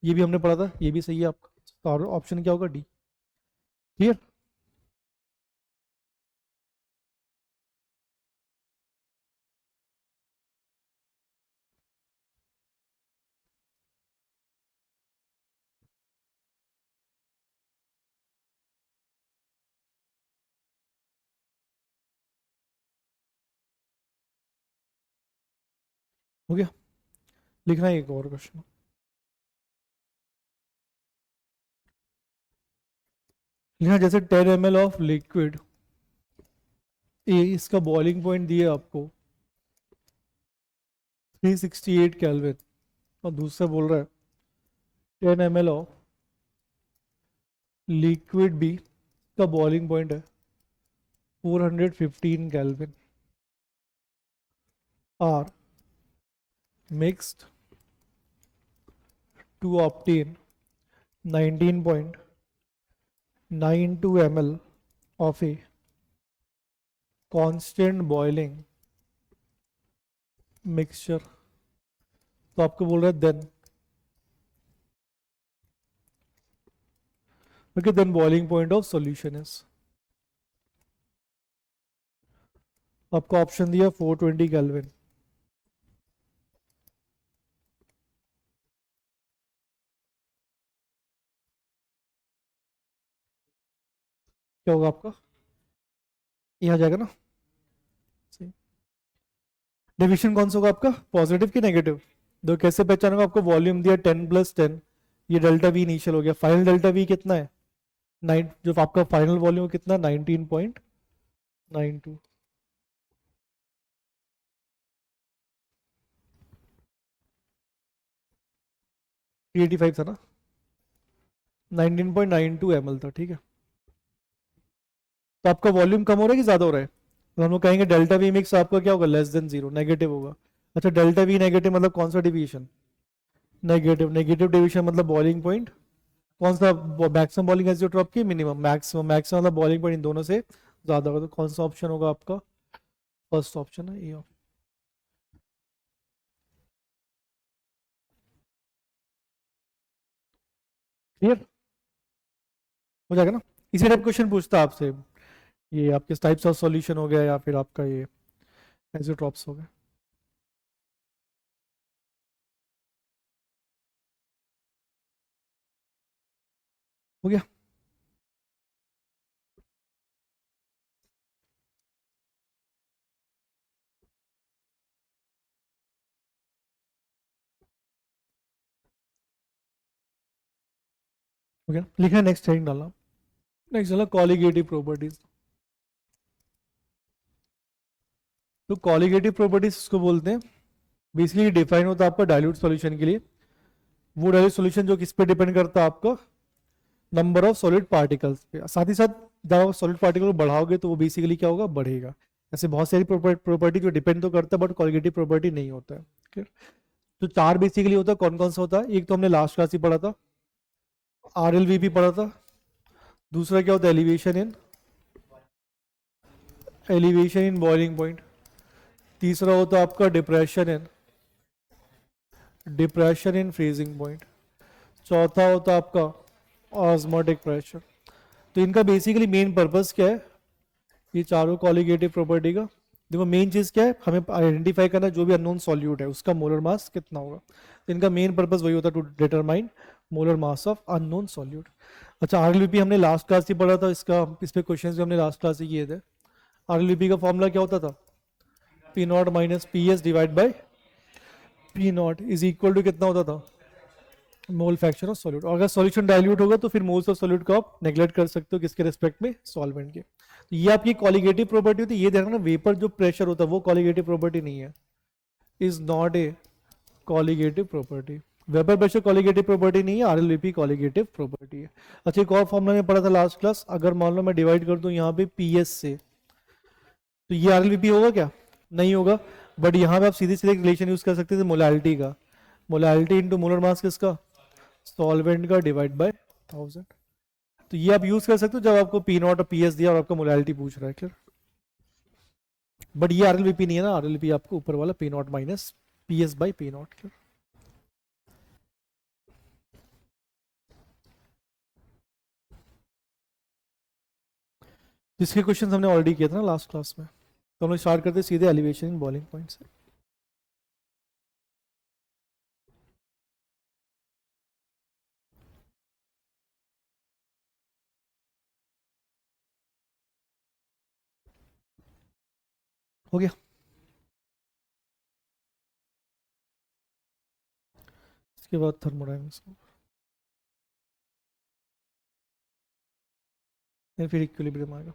ये भी हमने पढ़ा था, ये भी सही है आपका। तो और ऑप्शन क्या होगा? डी। क्लियर? हो गया? लिखना है एक और क्वेश्चन। लिखना जैसे 10 ml ऑफ लिक्विड ए, इसका बॉइलिंग पॉइंट दिया आपको 368 केल्विन, और दूसरा बोल रहा है 10 ml ऑफ लिक्विड बी का बॉइलिंग पॉइंट है 415 kelvin, are mixed to obtain 19.92 ml of a constant boiling mixture। तो आपको बोल रहा है then, okay, then boiling point of solution is, आपको ऑप्शन दिया 420 केल्विन। क्या होगा आपका? ये आ जाएगा ना? डिविजन कौन सा होगा आपका, पॉजिटिव कि नेगेटिव? तो कैसे पहचानोगे? आपको वॉल्यूम दिया 10+10, ये डेल्टा वी इनिशियल हो गया, फाइनल डेल्टा वी कितना है 9, जो आपका फाइनल वॉल्यूम कितना 19.92। 385 था ना, 19.92 ml था, ठीक है। तो आपका वॉल्यूम कम हो रहा है कि ज्यादा हो रहा है? तो हम लोग कहेंगे डेल्टा वी मिक्स आपका क्या होगा, लेस देन जीरो, नेगेटिव होगा। अच्छा, डेल्टा वी नेगेटिव मतलब कौन सा डिवीजन? नेगेटिव। नेगेटिव डिवीजन मतलब बॉइलिंग पॉइंट कौन सा, मैक्सिमम बॉइलिंग एजियोट्रॉप की मिनिमम, मैक्सिमम, मैक्सिमम मतलब बॉइलिंग पॉइंट इन दोनों से ज्यादा होगा। तो कौन सा ऑप्शन होगा आपका? फर्स्ट ऑप्शन है ये। क्लियर हो जाएगा ना? इसी टाइप क्वेश्चन पूछता है आपसे, ये आपके टाइप्स ऑफ सॉल्यूशन हो गया या फिर आपका ये एजियोट्रॉप्स हो गया। हो गया? हो गया, लिखना नेक्स्ट हेडिंग डालना। नेक्स्ट डाला कॉलिगेटिव प्रॉपर्टीज। तो कॉलिगेटिव प्रॉपर्टीज इसको बोलते हैं, बेसिकली डिफाइन होता है आपका डाइल्यूट सॉल्यूशन के लिए। वो डाइल्यूट सॉल्यूशन जो किस पे डिपेंड करता है, आपका नंबर ऑफ सॉलिड पार्टिकल्स पे। साथ ही साथ जब आप सॉलिड पार्टिकल को बढ़ाओगे तो वो बेसिकली क्या होगा, बढ़ेगा। ऐसे बहुत सारी प्रॉपर्टी जो डिपेंड तो करता है बट कॉलिगेटिव प्रॉपर्टी नहीं होता है। Clear? तो चार बेसिकली होता है, कौन कौन सा होता है? एक तो हमने लास्ट क्लास ही पढ़ा था, RLVP पढ़ा था। दूसरा क्या होता है, एलिवेशन इन बॉइलिंग पॉइंट। तीसरा होता है आपका डिप्रेशन इन फ्रीजिंग पॉइंट। चौथा होता है आपका ऑस्मोटिक प्रेशर। तो इनका बेसिकली मेन पर्पस क्या है, ये चारों कॉलिगेटिव प्रॉपर्टी का? देखो मेन चीज क्या है, हमें आइडेंटिफाई करना जो भी अननोन सॉल्यूट है उसका मोलर मास कितना होगा। तो इनका मेन पर्पस वही होता है, to determine molar mass of unknown solute. अच्छा, आरएलवीपी हमने लास्ट क्लास ही पढ़ा था, इसका इस पे क्वेश्चन भी हमने लास्ट क्लास ही किए थे। आरएलवीपी का फॉर्मूला क्या होता था, P naught minus P S divide by P naught is equal to कितना होता था, मोल फ्रैक्शन ऑफ सॉल्यूट। और अगर सॉल्यूशन डाइल्यूट होगा तो फिर मोल्स ऑफ सॉल्यूट को आप नेग्लेक्ट कर सकते हो किसके रिस्पेक्ट में, सॉल्वेंट के। तो ये आपकी कॉलिगेटिव प्रॉपर्टी होती है। ये देखना, वेपर जो प्रेशर होता है वो कॉलिगेटिव प्रॉपर्टी नहीं है, is not a colligative property. Vapour pressure colligative property नहीं है, आरएलवीपी कॉलिगेटिव प्रॉपर्टी है। अच्छा, एक और फॉर्मूला में पढ़ा था लास्ट क्लास, अगर मान लो मैं डिवाइड कर दूं यहाँ पे पीएस से, तो ये आरएलवीपी होगा क्या? नहीं होगा। बट यहाँ पे आप सीधे सीधे रिलेशन यूज कर सकते थे मोलैलिटी का, मोलैलिटी इंटू मोलर मास किसका, सॉल्वेंट का, डिवाइड बाय 1000। तो ये आप यूज कर सकते हो जब आपको पी नॉट और पी एस दिया और आपका मोलैलिटी पूछ रहा है। क्लियर? बट ये आरएलवीपी नहीं है ना, आरएलवीपी आपको ऊपर वाला P naught minus P S by P not. जिसके क्वेश्चन हमने ऑलरेडी किया था ना लास्ट क्लास में, तो हम लोग स्टार्ट करते सीधे एलिवेशन इन बॉइलिंग पॉइंट से। हो गया। इसके बाद थर्मोडायनेमिक्स, फिर इक्विलिब्रियम आएगा।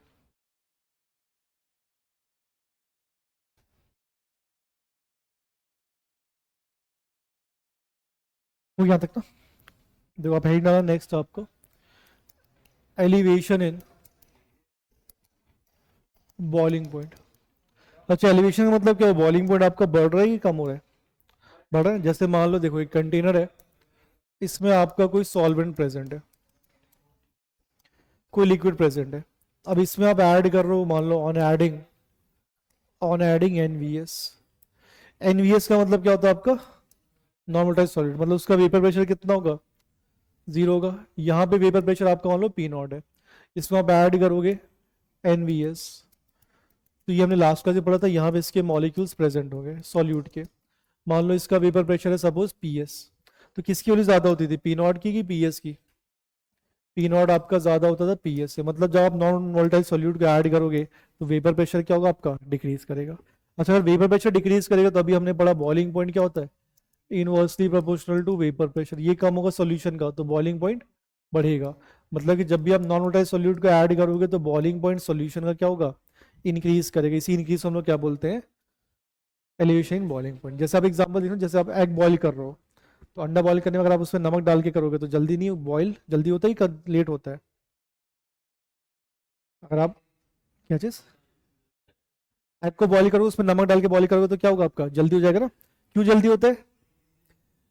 वो यहाँ तक ना। देखो आप हेडिंग डाला नेक्स्ट आपको एलिवेशन इन बॉइलिंग पॉइंट। अच्छा, एलिवेशन का मतलब क्या है? बॉइलिंग पॉइंट आपका बढ़ रहा है कि कम हो रहा है? बढ़ रहा है। जैसे मान लो देखो एक कंटेनर है, इसमें आपका कोई सॉल्वेंट प्रेजेंट है, कोई लिक्विड प्रेजेंट है। अब इसमें आप ऐड कर रहे हो, मान लो ऑन एडिंग एनवीएस। एनवीएस का मतलब क्या होता है आपका? नॉर्मलाइज सॉलिड, मतलब उसका वेपर प्रेशर कितना होगा? जीरो होगा। यहाँ पे वेपर प्रेशर आपका मान लो पी नॉट है, इसमें आप ऐड करोगे एनवीएस, तो ये हमने लास्ट क्लास में पढ़ा था, यहाँ पे इसके मॉलिक्यूल्स प्रेजेंट होंगे सॉल्यूट के। मान लो इसका वेपर प्रेशर है सपोज पीएस, तो किसकी वैल्यू ज्यादा होती थी, पी नॉट की पीएस की? पी नॉट आपका ज्यादा होता था पीएस से, मतलब जब आप नॉन वोलेटाइल सॉल्यूट को ऐड करोगे तो वेपर प्रेशर क्या होगा आपका? डिक्रीज करेगा। अच्छा, अगर वेपर प्रेशर डिक्रीज करेगा तो अभी हमने पढ़ा बॉइलिंग पॉइंट क्या होता है? Inversely proportional to vapour pressure. ये कम होगा सॉल्यूशन का तो बॉइलिंग पॉइंट बढ़ेगा। मतलब कि जब भी आप नॉन वोलेटाइल सॉल्यूट को ऐड करोगे तो बॉइलिंग पॉइंट सॉल्यूशन का क्या होगा? इंक्रीज करेगा। इसी इंक्रीज हम लोग क्या बोलते हैं? Elevation boiling point. जैसे आप एग्जांपल देखो, जैसे आप एग बॉईल कर रहे हो, तो अंडा बॉईल करने में अगर आप उसमें नमक डाल के करोगे तो जल्दी नहीं बॉईल, जल्दी होता है कि लेट होता है? अगर आप क्या चीज एग को बॉईल करोगे, उसमें नमक डाल के बॉईल करोगे तो क्या होगा आपका? जल्दी हो जाएगा ना। क्यों जल्दी होता है?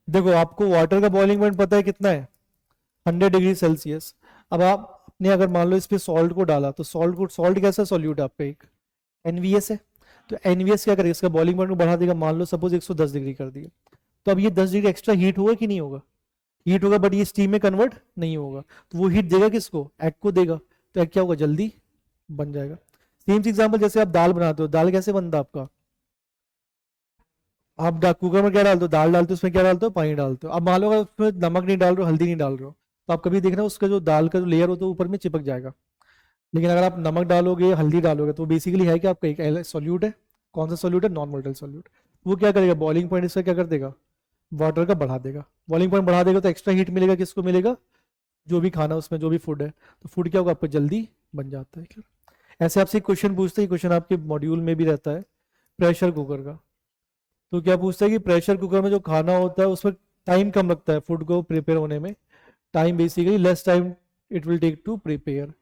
देखो आपको वाटर का बॉइलिंग पॉइंट पता है कितना है? 100 डिग्री सेल्सियस। अब आपने अगर मान लो इस पे सॉल्ट को डाला, तो सॉल्ट कैसा सॉल्यूट है आपका? एक एनवीएस है। तो एनवीएस क्या करेगा? इसका बॉइलिंग पॉइंट को बढ़ा देगा। मान लो सपोज 110 डिग्री कर दिया, तो अब ये 10 डिग्री एक्स्ट्रा हीट होगा कि नहीं होगा? हीट होगा, बट ये स्टीम में कन्वर्ट नहीं होगा। तो वो हीट देगा किसको? एग को देगा। तो एग क्या होगा? जल्दी बन जाएगा। सेम एग्जांपल, जैसे आप दाल बनाते हो, दाल कैसे बनता है आपका? आप कुकर में क्या डालते हो? दाल डालते हो, उसमें क्या डालते हो? पानी डालते हो। अब मान लो अगर उसमें नमक नहीं डाल रहे हो, हल्दी नहीं डाल रहे हो, तो आप कभी देखना उसका जो दाल का जो लेयर होता है ऊपर में चिपक जाएगा। लेकिन अगर आप नमक डालोगे, हल्दी डालोगे, तो बेसिकली है कि आपका एक सॉल्यूट है। कौन सा सॉल्यूट है? Non volatile solute. वो क्या करेगा? बॉइलिंग पॉइंट इसका क्या कर देगा? वाटर का बढ़ा देगा। बॉइलिंग पॉइंट बढ़ा देगा तो एक्स्ट्रा हीट मिलेगा। किसको मिलेगा? जो भी खाना उसमें जो भी फूड है, तो फूड क्या होगा आपका? जल्दी बन जाता है। ऐसे आपसे क्वेश्चन पूछते हैं, क्वेश्चन आपके मॉड्यूल में भी रहता है, प्रेशर कुकर का। तो क्या पूछता है कि प्रेशर कुकर में जो खाना होता है उसमें टाइम कम लगता है फूड को प्रिपेयर होने में। Time basically less time it will take to prepare.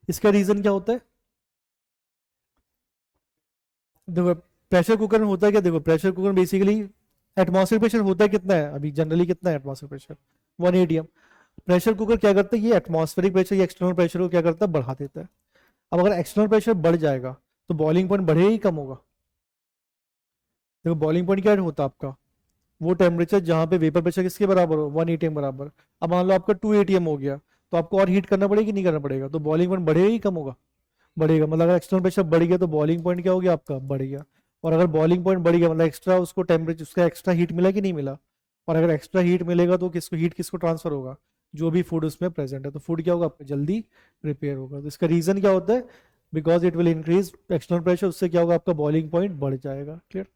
इसका रीजन क्या होता है? देखो प्रेशर कुकर में होता है क्या? देखो प्रेशर कुकर में बेसिकली एटमॉस्फेयर प्रेशर होता है कितना है अभी जनरली? कितना है atmosphere pressure? 1 atm। Pressure cooker क्या करता है? ये एटमॉस्फेरिक प्रेशर या एक्सटर्नल प्रेशर को क्या करता है? बढ़ा देता है। अब अगर एक्सटर्नल प्रेशर बढ़ जाएगा तो बॉइलिंग पॉइंट बढ़ेगा ही कम होगा? देखो बॉइलिंग पॉइंट क्या होता है आपका? वो टेम्परेचर जहाँ पे वेपर प्रेशर किसके बराबर हो? 1 atm बराबर। अब मान लो आपका 2 atm हो गया, तो आपको और हीट करना पड़ेगा कि नहीं करना पड़ेगा? तो बॉइलिंग पॉइंट बढ़ेगा ही कम होगा? बढ़ेगा। मतलब अगर एक्सटर्नल प्रेशर बढ़ गया तो बॉइलिंग पॉइंट क्या हो गया आपका? बढ़ गया। और अगर बॉइलिंग पॉइंट बढ़ गया मतलब एक्स्ट्रा उसको टेम्परेचर, उसका एक्स्ट्रा हीट मिला कि नहीं मिला? और अगर एक्स्ट्रा हीट मिलेगा तो किसको ट्रांसफर होगा? जो भी फूड उसमें प्रेजेंट है। तो फूड क्या होगा आपका? जल्दी प्रिपेयर होगा। तो इसका रीजन क्या होता है? Because it will increase external pressure, उससे क्या होगा आपका? बॉइलिंग पॉइंट बढ़ जाएगा। क्लियर?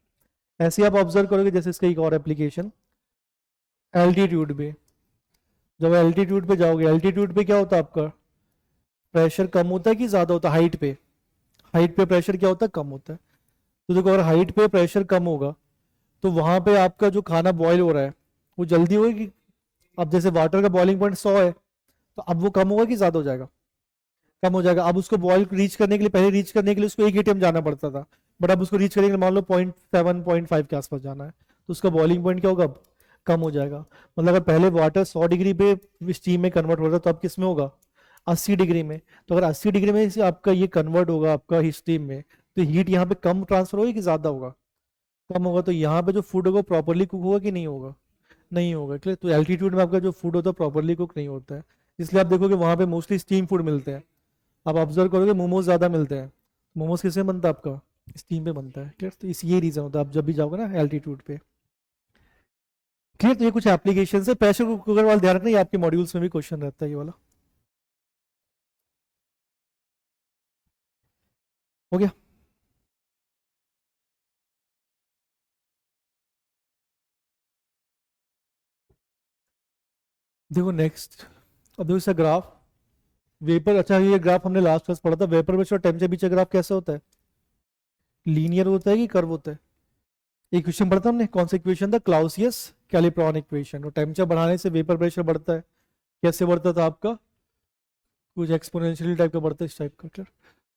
ऐसे ही आप ऑब्जर्व करोगे, जैसे इसका एक और एप्लीकेशन एल्टीट्यूड पे। जब एल्टीट्यूड पे जाओगे, एल्टीट्यूड पे क्या होता है आपका? प्रेशर कम होता है कि ज्यादा होता है? हाइट पे प्रेशर क्या होता है? कम होता है। तो देखो अगर हाइट पे प्रेशर कम होगा तो वहां पे आपका जो खाना बॉईल हो रहा है वो जल्दी होगा कि? अब जैसे वाटर का बॉइलिंग पॉइंट 100 है, तो अब वो कम होगा कि ज्यादा हो जाएगा? कम हो जाएगा। अब उसको बॉईल रीच करने के लिए, पहले रीच करने के लिए उसको 1 atm जाना पड़ता था, बट अब उसको रीच करने के लिए मान लो 0.7 0.5 के आसपास जाना है, तो उसका बॉइलिंग पॉइंट क्या होगा? अब कम हो जाएगा। मतलब अगर पहले वाटर 100 डिग्री पे स्टीम में कन्वर्ट हो रहा था, तो अब किस में होगा? 80 डिग्री में। तो अगर 80 डिग्री में से आपका ये कन्वर्ट होगा आपका स्टीम में, तो हीट यहाँ पे कम ट्रांसफर होगी कि ज़्यादा होगा? कम होगा। तो यहाँ पे जो फूड होगा प्रॉपरली कुक होगा कि नहीं होगा? नहीं होगा। क्लियर? तो एल्टीट्यूड में आपका जो फूड होता है प्रॉपरली कुक नहीं होता है, इसलिए आप देखोगे वहाँ पे मोस्टली स्टीम फूड मिलते हैं। आप ऑब्जर्व करोगे मोमोज ज़्यादा मिलते हैं। मोमोज किससे बनता है आपका? स्टीम पे बनता है। क्लियर? तो इस ये रीज़न होता है आप जब भी जाओगे ना एल्टीट्यूड पे। क्लियर? तो ये कुछ एप्लीकेशन है। प्रेशर कुकर वाला ध्यान रखना, ये आपके मॉड्यूल्स में भी क्वेश्चन रहता है ये वाला। हो गया? देखो नेक्स्ट, अब देखो इसका ग्राफ वेपर। अच्छा ये ग्राफ हमने लास्ट क्लास पढ़ा था, वेपर प्रेशर और टेम्परेचर बीच का ग्राफ कैसा होता है? लीनियर होता है कि कर्व होता है? एक क्वेश्चन पढ़ा था हमने, कौन सा इक्वेशन था? क्लाउसियस कैलिब्रॉन इक्वेशन। और टेम्परेचर बढ़ाने से वेपर प्रेशर बढ़ता है। कैसे बढ़ता था आपका? कुछ एक्सपोनेंशियल टाइप का बढ़ता है, इस टाइप का। क्या?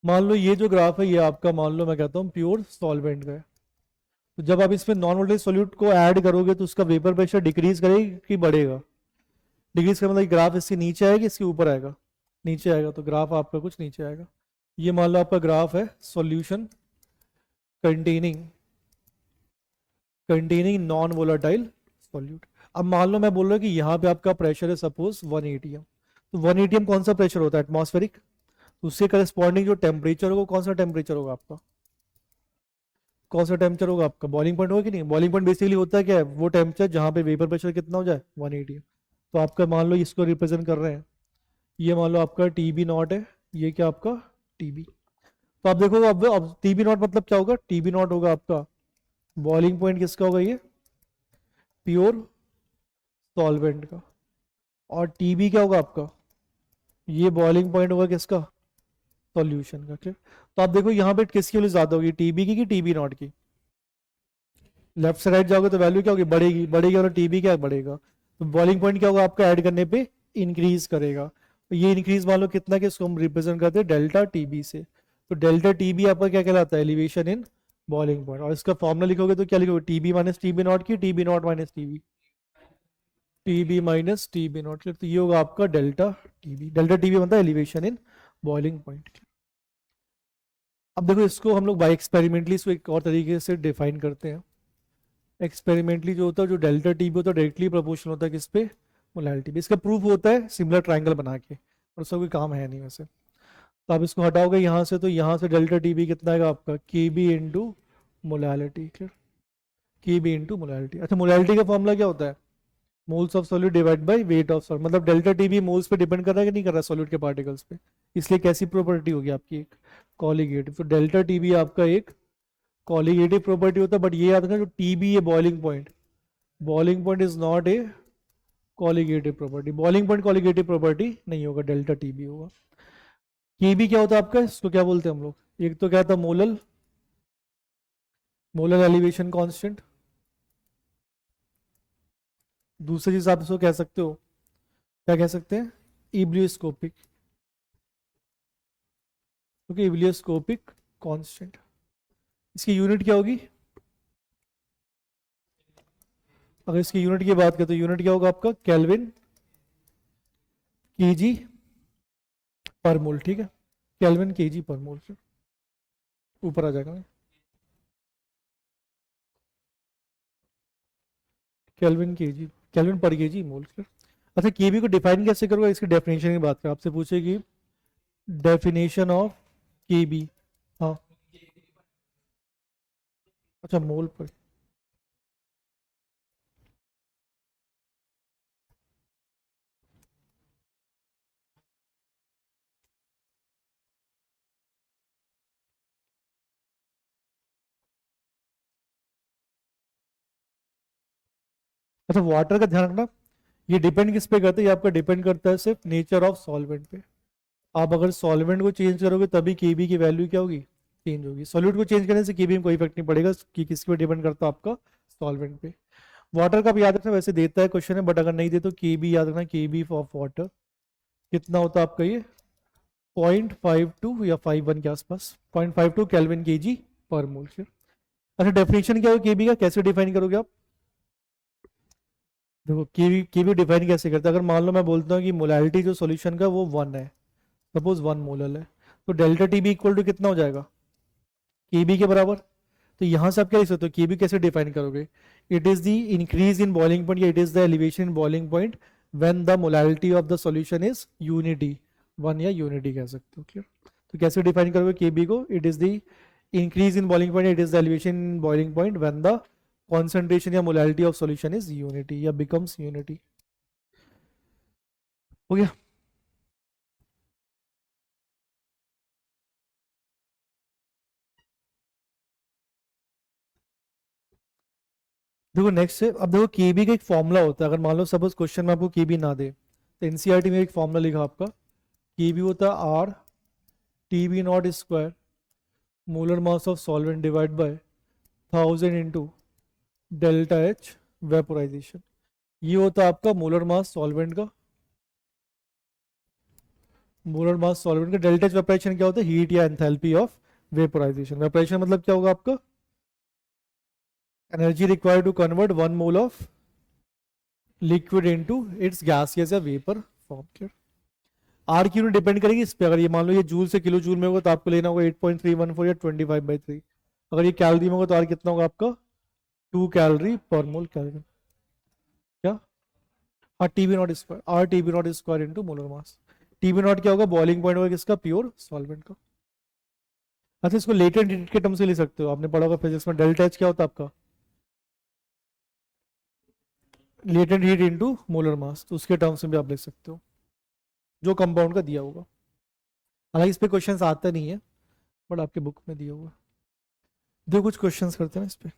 मान लो ये जो ग्राफ है ये आपका, मान लो मैं कहता हूँ प्योर सॉल्वेंट का है। तो जब आप इसमें नॉन वोलेटाइल सॉल्यूट को ऐड करोगे तो उसका वेपर प्रेशर डिक्रीज करेगा कि बढ़ेगा? डिक्रीज का मतलब ग्राफ इसके नीचे आएगा, इसके ऊपर आएगा? नीचे आएगा। तो ग्राफ आपका कुछ नीचे आएगा। ये मान लो आपका ग्राफ है solution containing non volatile solute. अब मान लो मैं बोल रहा हूँ कि यहाँ पे आपका प्रेशर है सपोज 1 atm। तो 1 atm कौन सा प्रेशर होता है? एटमॉस्फेरिक। उससे करस्पॉन्डिंग जो टेम्परेचर होगा, कौन सा टेम्परेचर होगा आपका? कौन सा टेम्परेचर होगा आपका? बॉइलिंग पॉइंट होगा कि नहीं? बॉइलिंग पॉइंट बेसिकली होता है क्या है? वो टेम्परेचर जहाँ पे वेपर प्रेशर कितना हो जाए, 1 atm। तो आपका मान लो इसको रिप्रेजेंट कर रहे हैं, ये मान लो आपका टीबी नॉट है, ये क्या आपका टीबी। तो आप देखो अब टीबी नॉट मतलब क्या होगा? टीबी नॉट होगा आपका बॉइलिंग पॉइंट किसका होगा? ये प्योर सॉल्वेंट का। और टीबी क्या होगा आपका? ये बॉइलिंग पॉइंट होगा किसका? सॉल्यूशन का। क्लियर? तो आप देखो यहाँ पे किसकी वैल्यू ज्यादा होगी, टीबी की कि टीबी नॉट की? लेफ्ट से राइट जाओगे तो वैल्यू क्या होगी? बढ़ेगी। बढ़ेगी और टीबी क्या बढ़ेगा? तो बॉइलिंग पॉइंट क्या होगा आपका? ऐड करने पे इंक्रीज करेगा। तो ये इंक्रीज मान लो कितना, कि इसको हम रिप्रेजेंट करते हैं डेल्टा टीबी से। तो डेल्टा टीबी आपका क्या कहलाता है? Elevation in boiling point. और इसका फॉर्मूला लिखोगे तो क्या लिखोगे? टीबी माइनस टीबी नॉट की TB naught minus TB, TB minus TB naught. तो ये होगा आपका डेल्टा टीबी। डेल्टा टीबी मतलब एलिवेशन इन बॉइलिंग पॉइंट। अब देखो इसको हम लोग बाय एक्सपेरिमेंटली इसको एक और तरीके से डिफाइन करते हैं। एक्सपेरिमेंटली जो होता है, जो डेल्टा टीबी होता है डायरेक्टली प्रोपोर्शनल होता है किस पे? मोलैलिटी पे। इसका प्रूफ होता है सिमिलर ट्रायंगल बना के, और उसका कोई काम है नहीं वैसे। तो आप इसको हटाओगे यहाँ से, तो यहाँ से डेल्टा टीबी कितना आएगा आपका? के बी इंटू मोलैलिटी। क्लियर? के बी इंटू मोलैलिटी। अच्छा मोलैलिटी का फॉर्मूला क्या होता है? Moles of solute divide by weight of solute. मतलब डेल्टा टीबी मोल्स पे डिपेंड कर रहा है कि नहीं कर रहा है? सॉल्यूट के पार्टिकल्स पे। इसलिए कैसी प्रॉपर्टी होगी आपकी? एक कॉलिगेटिव। तो डेल्टा टीबी आपका एक कॉलिगेटिव प्रॉपर्टी होता है। बट ये याद रखना, जो टीबी है boiling point is not a colligative property. Boiling point colligative property नहीं होगा, डेल्टा टीबी होगा। केबी क्या होता है आपका? इसको क्या बोलते हैं हम लोग? एक तो क्या था मोलल एलिवेशन कांस्टेंट। दूसरी चीज आप इसको कह सकते हो, क्या कह सकते हैं? इब्लियोस्कोपिक। Okay, ebullioscopic constant. इसकी यूनिट क्या होगी? अगर इसकी यूनिट की बात करें तो यूनिट क्या होगा आपका? केल्विन केजी पर मोल। ठीक है, केल्विन केजी पर मोल से ऊपर आ जाएगा। केल्विन केजी, केल्विन पर केजी मोल। अच्छा केबी को डिफाइन कैसे करोगे? इसकी डेफिनेशन की बात करें, आपसे पूछेगी डेफिनेशन ऑफ केबी। हाँ, अच्छा मोल पर। अच्छा वाटर का ध्यान रखना, ये डिपेंड किस पे करता है? ये आपका डिपेंड करता है सिर्फ नेचर ऑफ सॉल्वेंट पे। आप अगर सॉल्वेंट को चेंज करोगे तभी केबी की वैल्यू क्या होगी? चेंज होगी। सॉल्यूट को चेंज करने से केबी में कोई इफेक्ट नहीं पड़ेगा, कि किस पे डिपेंड करता है आपका? सॉल्वेंट पे। वाटर का भी याद रखना, वैसे देता है क्वेश्चन है, बट अगर नहीं दे तो केबी याद रखना। केबी ऑफ वाटर कितना होता है आपका? ये 0.52 या 51 के आसपास, 0.52 केल्विन केजी पर मोल। अच्छा डेफिनेशन क्या हो केबी का? कैसे डिफाइन करोगे आप? देखो केबी डिफाइन कैसे करते हैं? अगर मान लो मैं बोलता हूँ कि मोलैलिटी जो सॉल्यूशन का वो 1 है, सपोज 1 मोलल है, तो डेल्टा टीबी इक्वल टू कितना हो जाएगा? केबी के बराबर। तो यहां से आप क्या लिख सकते हो, केबी कैसे डिफाइन करोगे, it is the increase in boiling point या it is the elevation in boiling point when the molality of the solution is unity one, या यूनिटी कह सकते हो। क्लियर। तो कैसे डिफाइन करोगे केबी को, it is the increase in boiling point, it is the elevation in boiling point when the concentration या molality of solution is unity या बिकम्स यूनिटी। हो गया। देखो नेक्स्ट है, अब देखो केबी का एक फॉर्मूला होता है, अगर मान लो सपोज क्वेश्चन में आपको केबी ना दे तो एनसीईआरटी में एक फॉर्मूला लिखा आपका, केबी होता है R T B naught square molar mass of solvent divide by 1000 into delta H vaporisation. ये होता है आपका मोलर मास सॉल्वेंट का, मोलर मास सॉल्वेंट का। डेल्टा एच वेपोराइजेशन क्या होता है, हीट या एंथैल्पी ऑफ वेपोराइजेशन। वेपोराइजेशन मतलब क्या होगा आपका, energy required to convert 1 mole of liquid into its gaseous या वेपर फॉर्म। क्लियर। आर की यूनिट डिपेंड करेगी इस पे, अगर ये मान लो ये जूल से किलो जूल में होगा तो आपको लेना होगा 8.314 या 25/3। अगर ये कैलोरी में होगा तो आर कितना होगा आपका 2 कैलोरी पर मोल कैलोरी। क्या, हाँ TB naught square, R TB naught square into molar मास। टीबी नॉट क्या होगा, बॉइलिंग पॉइंट होगा किसका, प्योर सॉल्वेंट का। अच्छा इसको लेटेंट हीट के टर्म से ले सकते हो, आपने पढ़ा होगा फिजिक्स में डेल्टा एच क्या होता है आपका, latent heat into molar mass, तो उसके टर्म्स में भी आप लिख सकते हो जो कंपाउंड का दिया होगा। हालांकि इस पे क्वेश्चंस आते नहीं है बट आपके बुक में दिया हुआ है। जो कुछ क्वेश्चंस करते हैं इस पे।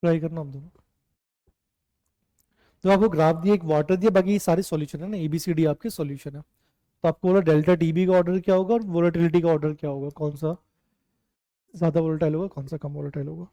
ट्राई करना आप दोनों। तो आपको ग्राफ दिया, एक वाटर दिया, बाकी ये सारे सॉल्यूशन है ना, एबीसीडी आपके सॉल्यूशन है। तो आपको बोला डेल्टा टीबी का ऑर्डर क्या होगा और वोलेटिलिटी का ऑर्डर क्या होगा, कौन सा ज्यादा वोलेटाइल होगा कौन सा कम वोलेटाइल होगा।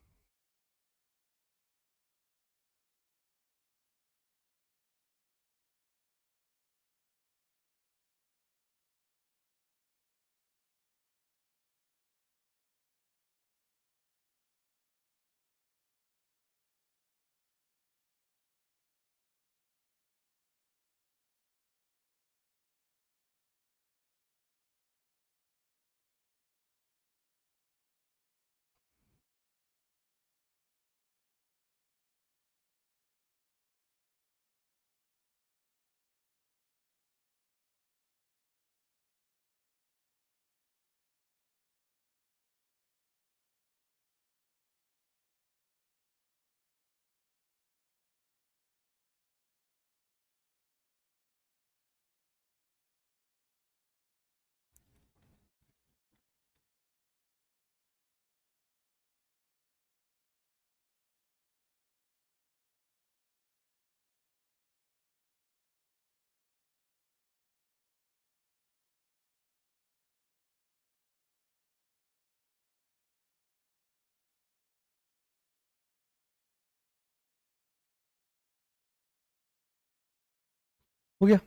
हो गया।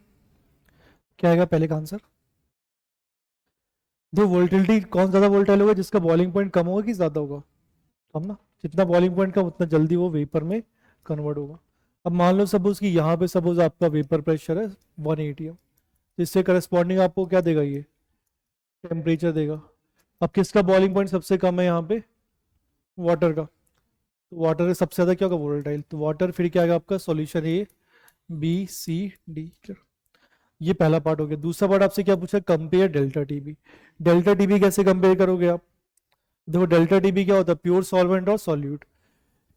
क्या आएगा पहले का आंसर, जो वोल्टिलिटी कौन ज्यादा वोल्टाइल होगा, जिसका बॉइलिंग पॉइंट कम होगा कि ज्यादा होगा, कम ना। जितना बॉइलिंग पॉइंट कम उतना जल्दी वो वेपर में कन्वर्ट होगा। अब मान लो सपोज कि यहाँ पे सपोज आपका वेपर प्रेशर है 180 है, तो इससे करस्पॉन्डिंग आपको क्या देगा, ये टेम्परेचर देगा। अब किसका बॉइलिंग पॉइंट सबसे कम है यहाँ पे, वाटर का। तो वाटर का सबसे ज्यादा क्या होगा, वोलेटाइल। तो वाटर फिर क्या आएगा आपका solution A B C D. ये पहला पार्ट हो गया। दूसरा पार्ट आपसे क्या पूछा, compare delta TB. Delta TB कैसे कंपेयर करोगे आप, देखो डेल्टा टीबी क्या होता है, प्योर सॉल्वेंट और सॉल्यूट।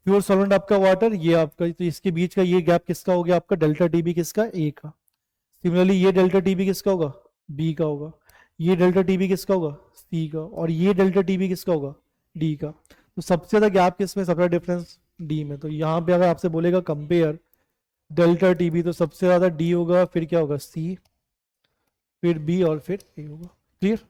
प्योर सॉल्वेंट आपका वाटर, ये आपका, तो इसके बीच का ये गैप किसका हो गया आपका, डेल्टा टीबी किसका, ए का। सिमिलरली ये डेल्टा टीबी किसका होगा, बी का होगा। ये डेल्टा टीबी किसका होगा, सी का। और ये डेल्टा टीबी किसका होगा, डी का। तो सबसे ज्यादा गैप किसमें, सबसे डिफरेंस डी में। तो यहाँ पे अगर आपसे बोलेगा कंपेयर डेल्टा टीबी तो सबसे ज्यादा डी होगा, फिर क्या होगा सी, फिर बी और फिर ए होगा। क्लियर?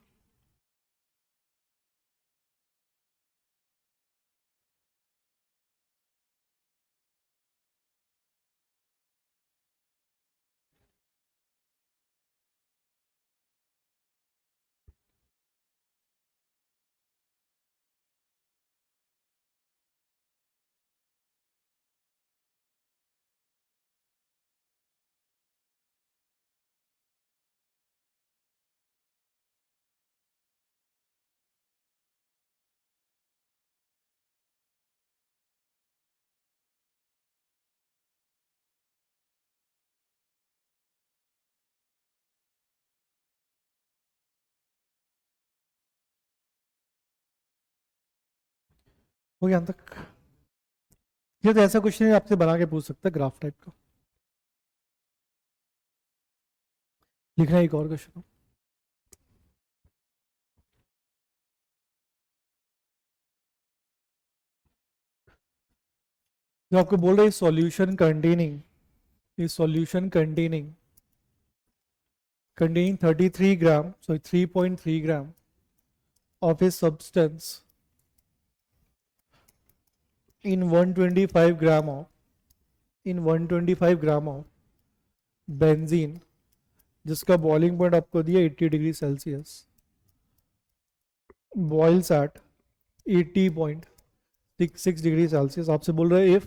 हो गया यहाँ तक? ये तो ऐसा क्वेश्चन आपसे बना के पूछ सकता है ग्राफ टाइप का। लिखना है एक और क्वेश्चन। जो आपको बोल रहा है solution containing, is solution containing 33 gram, sorry 3.3 gram of a substance in 125 gram of 125 gram of benzene, जिसका बॉइलिंग पॉइंट आपको दिया 80 degree Celsius, boils at 80.66 degree Celsius. आपसे बोल रहे हैं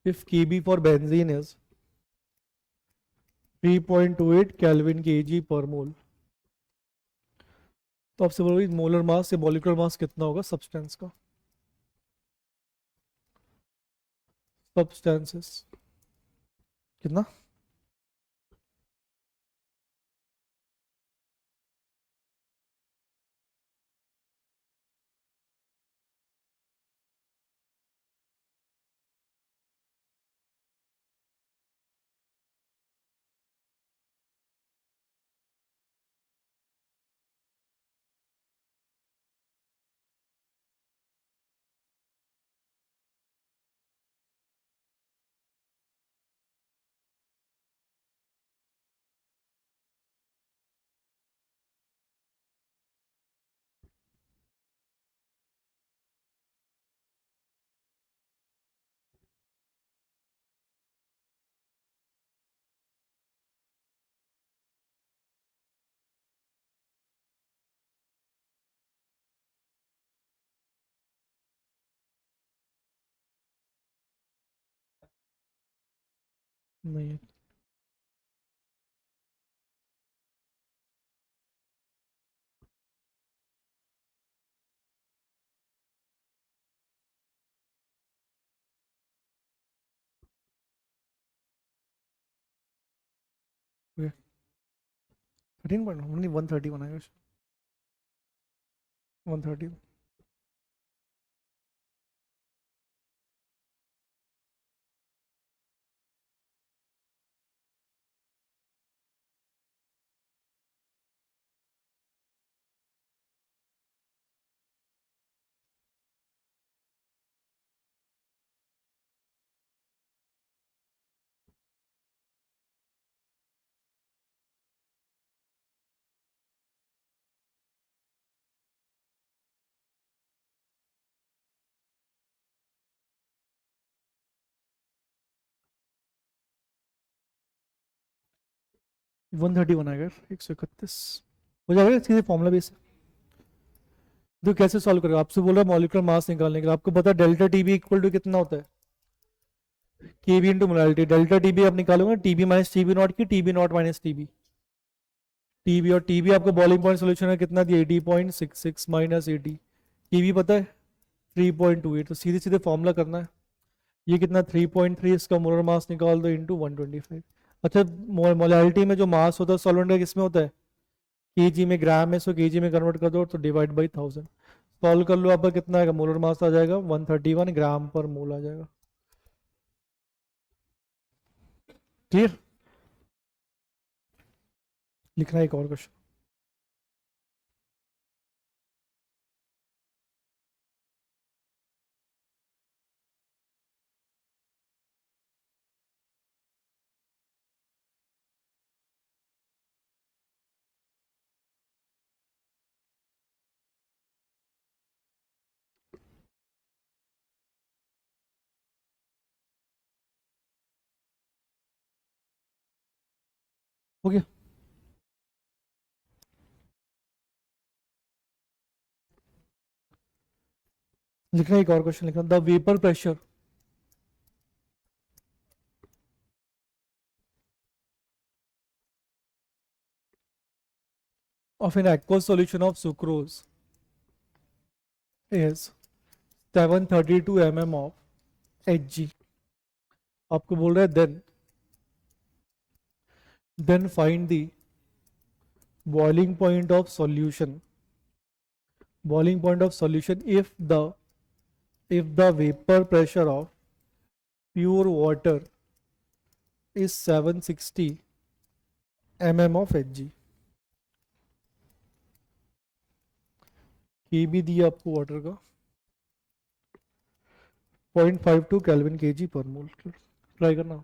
if Kb for benzene is 3.28 Kelvin kg per mole, तो आपसे बोल रही मोलर मास या मॉलिक्यूलर मास कितना होगा सब्सटेंस का। सब्सटेंसेस कितना? नहीं, okay. 13 पॉइंट नहीं 130 बनाएगा। 130। वन थर्टी बनाएगा 131 हो जाएगा सीधे फॉर्मूला बेस। तो कैसे सॉल्व करेगा? आपसे बोल रहा है मॉलिक्यूलर मास निकालने के लिए। आपको पता है डेल्टा टीबी इक्वल टू कितना होता है? केबी इंटू मोलालिटी। डेल्टा टीबी आप निकालोगे टीबी माइनस टीबी नॉट की, TB naught minus TB. TB और टीबी आपको बॉइलिंग पॉइंट सोल्यूशन है कितना दिया? 80.66 माइनस 80। टीबी पता है 3.28, तो सीधे सीधे फॉर्मूला करना है। ये कितना 3.3, इसका मोलर मास निकाल दो इंटू 125। अच्छा, मोलालिटी में जो मास होता है सॉल्वेंट का किसमें होता है? केजी में, ग्राम में, सो केजी में कन्वर्ट कर दो तो डिवाइड बाई 1000। सॉल्व कर लो, आपका कितना आएगा? मोलर मास आ जाएगा 131 ग्राम पर मोल आ जाएगा। क्लियर? लिखना है एक और क्वेश्चन। ओके, लिखना एक और क्वेश्चन लिखना, the vapour pressure of an aqueous solution of sucrose is 732 mm of Hg। आपको बोल रहा है then find the boiling point of solution if the vapor pressure of pure water is 760 mm of Hg। के भी दिया आपको water का 0.52 kelvin kg पर मोल। ट्राई करना।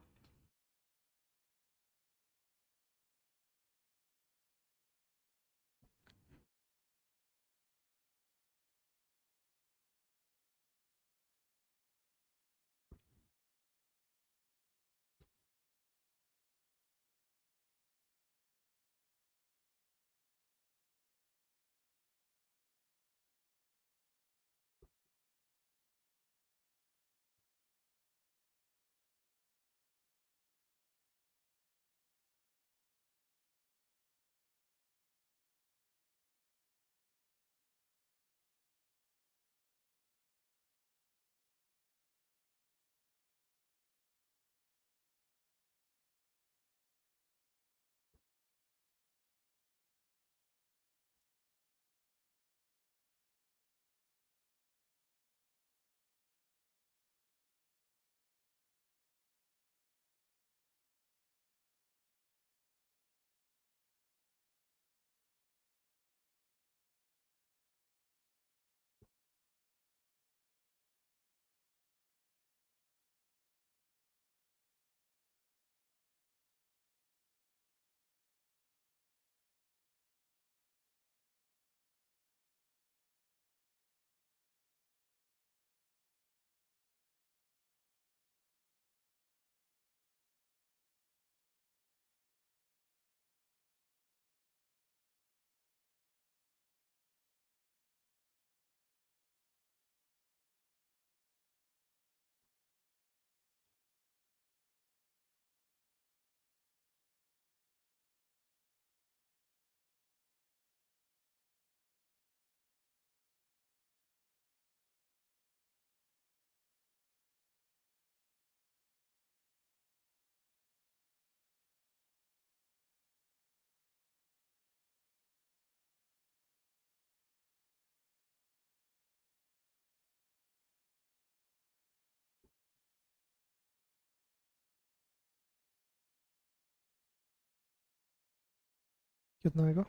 कितना आएगा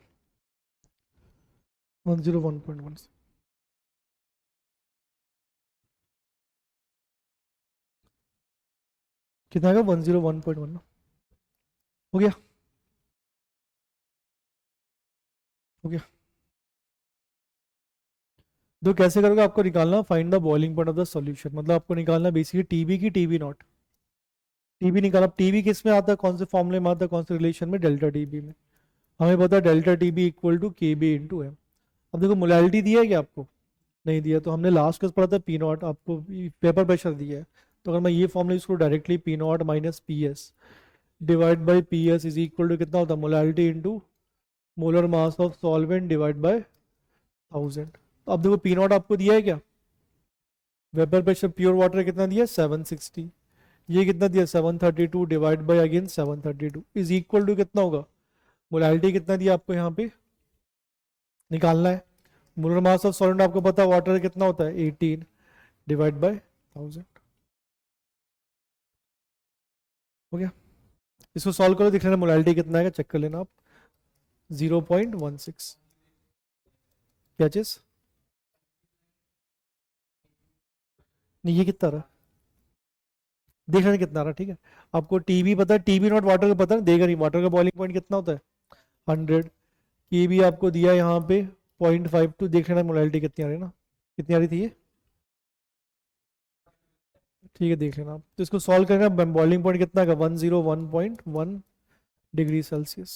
101.1 कितना आएगा 101.1 हो गया। हो गया। तो कैसे करोगे, आपको निकालना find the boiling point of the solution, मतलब आपको निकालना बेसिकली टीबी की टीबी नॉट। टीबी निकाला, टीबी किस में आता है, कौन से फॉर्मूले में आता है, कौन से रिलेशन में, डेल्टा टीबी में। हमें पता है डेल्टा टीबी इक्वल टू के बी इंटू एम। अब देखो मोलैलिटी दिया है क्या आपको, नहीं दिया, तो हमने लास्ट क्लास पढ़ा था पी नॉट, आपको पेपर प्रेशर दिया है। तो अगर मैं ये फॉर्मूला यूज करूँ directly, P naught minus P S divide by P S is equal to कितना होता है, molality into molar mass of solvent divide by 1000। तो अब देखो पी नॉट आपको दिया है क्या, वेपर प्रेशर प्योर वाटर कितना दिया 760, ये कितना दिया 732 divide by again 732 is equal to कितना होगा, मोलैलिटी कितना दिया आपको यहाँ पे निकालना है। मोलर मास ऑफ सॉल्वेंट आपको पता है वाटर कितना होता है 18 डिवाइड बाय 1000। हो गया। इसको सॉल्व करो, दिख लेना मोलैलिटी कितना आएगा, चेक कर लेना आप 0.16। क्या चीज नहीं, ये कितना रहा देख लेना कितना रहा, ठीक है। आपको टीबी पता है, टीबी नॉट वाटर का पता है, देगा नहीं, वाटर का बॉइलिंग पॉइंट कितना होता है 100। के भी आपको दिया यहाँ पे 0.52, देख लेना मोलैलिटी कितनी आ रही है ना, कितनी आ रही थी ये, ठीक है देख लेना आप। तो इसको सॉल्व करना, बॉइलिंग पॉइंट कितना का 101.1 डिग्री सेल्सियस।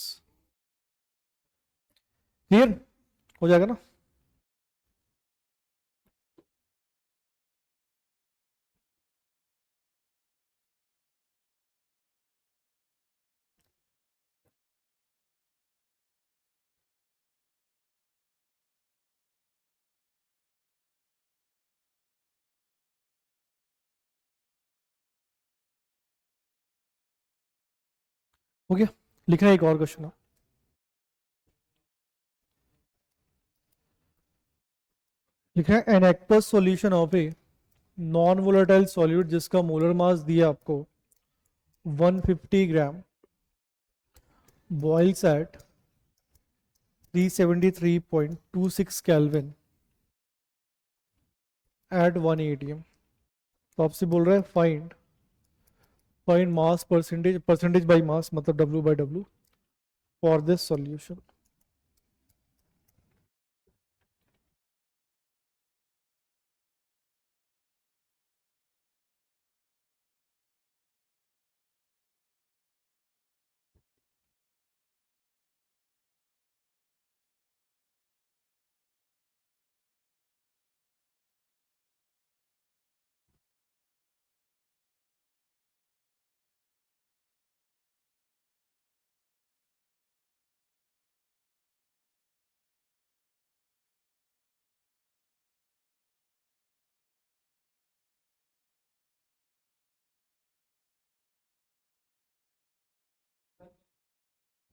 क्लियर हो जाएगा ना? हो गया? लिखना है एक और क्वेश्चन। लिखना है an aqueous solution of a non volatile solute जिसका मोलर मास दिया आपको 150 gram, boils at 373.26 kelvin at 1 atm। तो आपसे बोल रहा है find find mass percentage, percentage by mass मतलब W by W for this solution.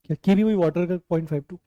क्या की भी हुई वाटर का 0.52?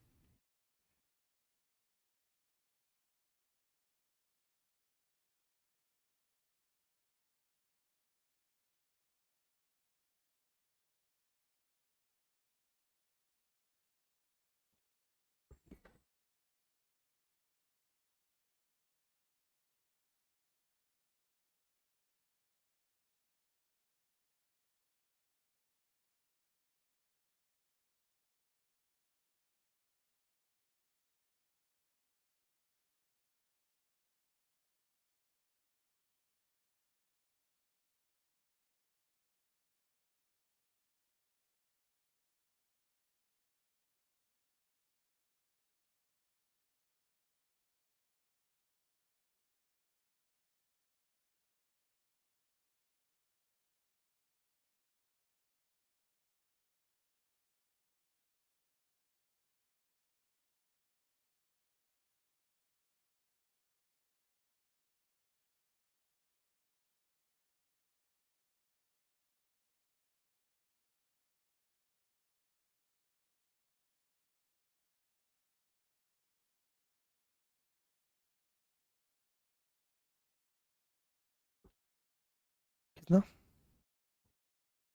कितना?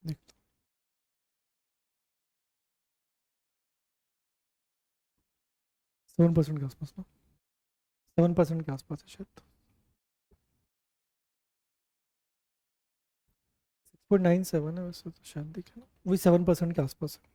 देख, 7% के आसपास ना, 7% के आसपास है शायद। 6.97 है वैसे तो शायद, देखे ना वही 7% के आसपास है।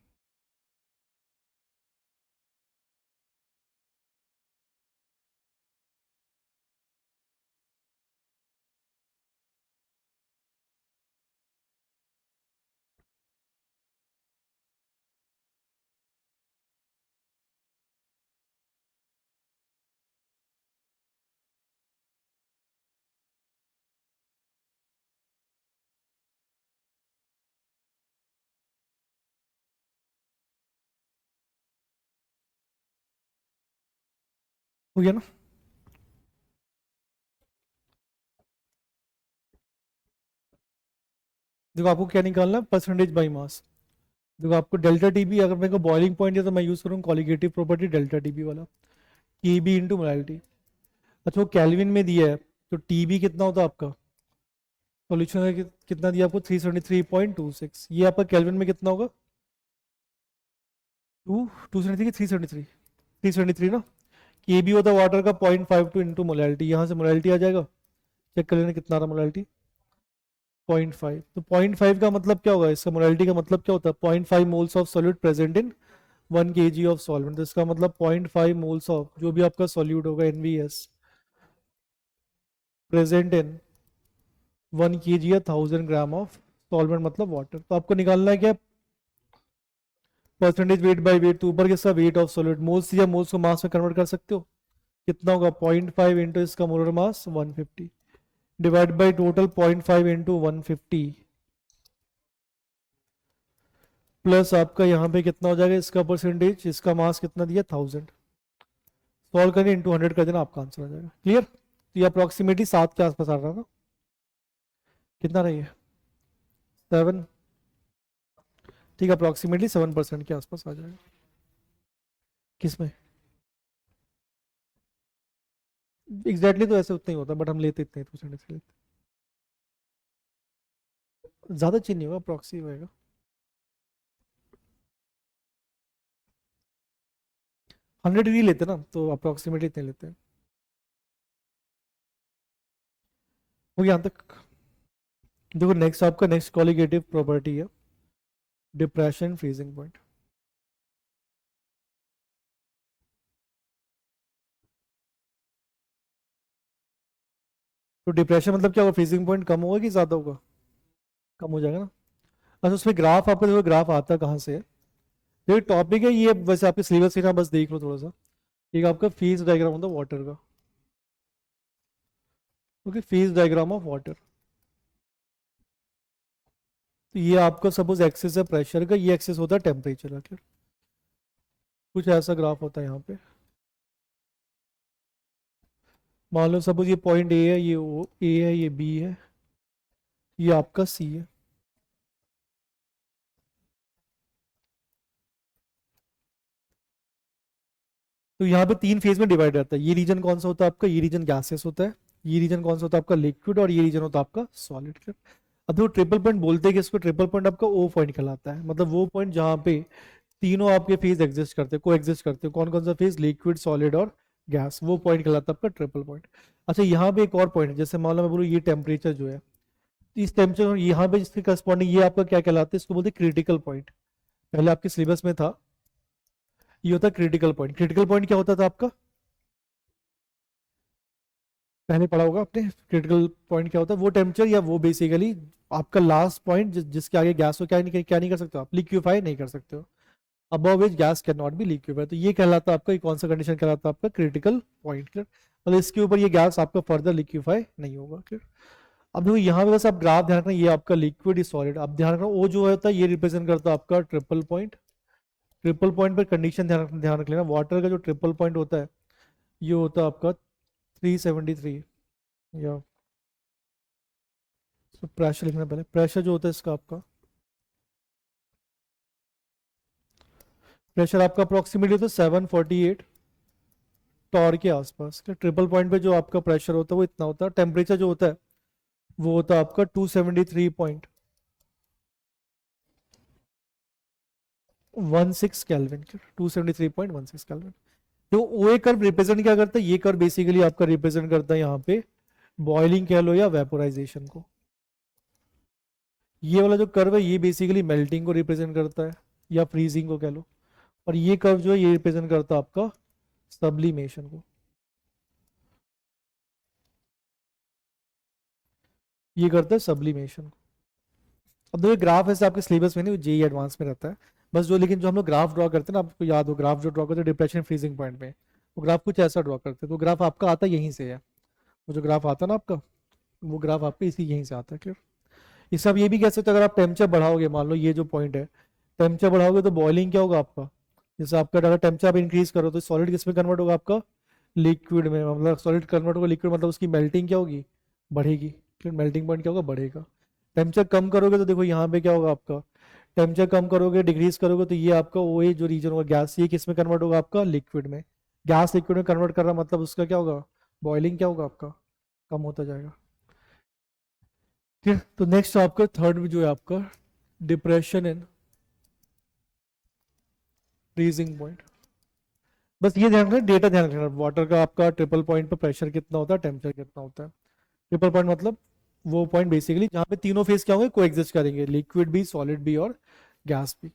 हो गया ना? देखो आपको क्या निकालना है, परसेंटेज बाई मास। देखो आपको डेल्टा टीबी, अगर मेरे को बॉइलिंग पॉइंट है तो मैं यूज करूँ कॉलिगेटिव प्रॉपर्टी डेल्टा टीबी वाला, टीबी इंटू मोलैलिटी। अच्छा वो कैलविन में दिया है, तो टीबी कितना होता है आपका सॉल्यूशन है कितना दिया आपको 373.26, ये आपका कैलविन में कितना होगा? 273 373 ना। के बी होता है वाटर का 0.52 इंटू मोलैलिटी, यहाँ से मोलैलिटी आ जाएगा, चेक कर लेना कितना आ रहा मोलैलिटी 0.5। तो 0.5 का मतलब क्या होगा, इसका मोलैलिटी का मतलब क्या होता है? 0.5 moles of solute present in 1 kg of solvent. तो इसका मतलब 0.5 मोल्स ऑफ जो भी आपका सॉल्यूट होगा एनवीएस प्रेजेंट इन 1 kg या 1000 ग्राम ऑफ सॉल्वेंट मतलब वाटर। तो आपको निकालना है क्या, परसेंटेज वेट बाय वेट, तो ऊपर किसका वेट ऑफ सॉलिड, मोल्स या मोल्स को मास में कन्वर्ट कर सकते हो, कितना होगा 0.5 इंटू इसका molar mass 150 divide by total 0.5 into 150 plus आपका यहाँ पे कितना हो जाएगा इसका परसेंटेज, इसका मास कितना दिया 1000, सॉल्व करें इंटू 100 कर देना, आपका आंसर आ जाएगा। क्लियर, तो ये अप्रोक्सीमेटली 7 के आसपास आ रहा था, कितना रही है 7, ठीक है, अप्रोक्सीमेटली 7% के आसपास आ जाएगा। किसमें एग्जैक्टली तो ऐसे उतना ही होता है, बट हम लेते इतने परसेंटेज के लेते, ज्यादा चेंज नहीं होगा, अप्रोक्सी होएगा। 100 डिग्री लेते ना, तो अप्रोक्सीमेटली इतने लेते हैं। वो यहाँ तक देखो, नेक्स्ट आपका नेक्स्ट कॉलिगेटिव प्रॉपर्टी है डिप्रेशन फ्रीजिंग पॉइंट। तो डिप्रेशन मतलब क्या होगा, फ्रीजिंग पॉइंट कम होगा कि ज्यादा होगा, कम हो जाएगा ना। अच्छा उसमें ग्राफ आपका देखो, ग्राफ आता कहाँ से है, ये टॉपिक है ये, वैसे आपके सिलेबस के ना बस देख लो थोड़ा सा। एक आपका फेज डायग्राम होता है वाटर का, okay, phase diagram of water. तो ये आपका सपोज एक्सेस है प्रेशर का, ये एक्सेस होता है टेम्परेचर का, क्या कुछ ऐसा ग्राफ होता है यहाँ पे। मान लो सपोज ये पॉइंट ए है, ये ओ ए है, ये बी है, ये आपका सी है। तो यहाँ पे 3 फेज में डिवाइड रहता है, ये रीजन कौन सा होता है आपका, ये रीजन गैसेस होता है, ये रीजन कौन सा होता है आपका लिक्विड, और ये रीजन होता है आपका सॉलिड। अब देखो ट्रिपल पॉइंट बोलते हैं कि इसको ट्रिपल पॉइंट आपका ओ पॉइंट कहलाता है, मतलब वो पॉइंट जहाँ पे तीनों आपके फेज एग्जिस्ट करते हैं, को एग्जिस्ट करते हैं, कौन कौन सा फेज, लिक्विड सॉलिड और गैस, वो पॉइंट कहलाता है आपका ट्रिपल पॉइंट। अच्छा यहाँ पे एक और पॉइंट है, जैसे मान लो मैं बोलूँ ये टेम्परेचर जो है, इस टेम्परेचर यहाँ पे जिसके करस्पॉन्डिंग ये आपका क्या कहलाता है, इसको बोलते हैं क्रिटिकल पॉइंट। पहले आपके सिलेबस में था, ये होता है क्रिटिकल पॉइंट। क्रिटिकल पॉइंट क्या होता था आपका, पहले पढ़ा होगा आपने, क्रिटिकल पॉइंट क्या होता है, वो टेम्परेचर या वो बेसिकली आपका लास्ट पॉइंट जिसके आगे गैस को क्या नहीं कर सकते हो आप, लिक्विफाई नहीं कर सकते हो, above which gas can not B liquefy. तो ये कहलाता है आपका, ये कौन सा कंडीशन कहलाता है आपका क्रिटिकल पॉइंट। मतलब इसके ऊपर ये गैस आपका फर्दर लिक्विफाई नहीं होगा। क्लियर, अब देखो यहाँ पे बस आप ग्राफ ध्यान रखना, ये आपका लिक्विड इज सॉलिड, अब ध्यान रखना वो जो होता है ये रिप्रेजेंट करता है आपका ट्रिपल पॉइंट। ट्रिपल पॉइंट पर कंडीशन ध्यान रख लेना, वाटर का जो ट्रिपल पॉइंट होता है ये होता है आपका 373, या प्रेशर लिखना, पहले प्रेशर जो होता है इसका आपका, प्रेशर आपका अप्रोक्सीमेटली होता है 748 टॉर के आसपास। ट्रिपल पॉइंट पे जो आपका प्रेशर होता है वो इतना होता है, टेम्परेचर जो होता है वो होता है आपका 273.16 केल्विन, 273.16 केल्विन। तो ओ ए कर्व रिप्रेजेंट क्या करता है, ये कर्व बेसिकली आपका रिप्रेजेंट करता है यहाँ पे बॉइलिंग कह लो या वेपोराइजेशन को। ये वाला जो कर्व है ये बेसिकली मेल्टिंग को रिप्रेजेंट करता है या फ्रीजिंग को कह लो, और ये कर्व जो है ये रिप्रेजेंट करता है आपका सब्लिमेशन को, ये करता है सब्लिमेशन। अब देखो ग्राफ ऐसे आपके सिलेबस में नहीं, जेई एडवांस में रहता है बस, जो लेकिन जो हम लोग ग्राफ ड्रॉ करते हैं ना, आपको याद हो ग्राफ जो ड्रॉ करते हैं डिप्रेशन फ्रीजिंग पॉइंट में, वो ग्राफ कुछ ऐसा ड्रॉ करते हैं, तो ग्राफ आपका आता यहीं से है, वो जो ग्राफ आता है ना आपका, वो ग्राफ आपका इसी यहीं से आता है। क्लियर, इस सब ये भी कह सकते हो, अगर आप टेम्परेचर बढ़ाओगे, मान लो ये जो पॉइंट है, टेम्परेचर बढ़ाओगे तो बॉइलिंग क्या होगा आपका, जैसे आपका अगर टेम्परेचर आप इंक्रीज करो तो सॉलिड किस में कन्वर्ट होगा आपका, लिक्विड में, मतलब सॉलिड कन्वर्ट होगा लिक्विड, मतलब उसकी मेल्टिंग क्या होगी, बढ़ेगी। फिर मेल्टिंग पॉइंट क्या होगा, बढ़ेगा। टेम्परेचर कम करोगे तो देखो यहाँ पे क्या होगा आपका, टेम्परेचर कम करोगे डिक्रीज करोगे तो ये आपका वो जो रीजन होगा गैस, ये किस में कन्वर्ट होगा आपका, लिक्विड में। गैस लिक्विड में कन्वर्ट कर रहा मतलब उसका क्या होगा, बॉइलिंग क्या होगा आपका, कम होता जाएगा। ठीक है, तो नेक्स्ट आपका थर्ड जो है आपका डिप्रेशन इन फ्रीजिंग पॉइंट। बस ये ध्यान रखना, डेटा ध्यान रखना, वाटर का आपका ट्रिपल पॉइंट पर प्रेशर कितना होता है, टेम्परेचर कितना होता है। ट्रिपल पॉइंट मतलब वो पॉइंट बेसिकली जहाँ पे तीनों फेज क्या होंगे, को एग्जिस्ट करेंगे, लिक्विड भी, सॉलिड भी और गैस भी।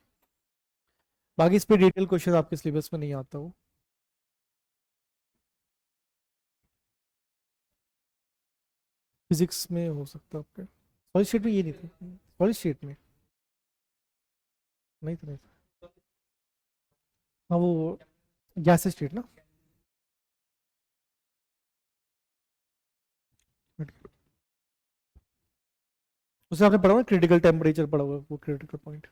बाकी इस पे डिटेल क्वेश्चन आपके सिलेबस में नहीं आता, वो फिजिक्स में हो सकता है आपके, सॉलिड स्टेट में ये नहीं था, सॉलिड स्टेट में नहीं था, नहीं था। हाँ वो गैस स्टेट ना। उसे आपने पढ़ा हुआ क्रिटिकल टेम्परेचर पढ़ा हुआ वो क्रिटिकल पॉइंट।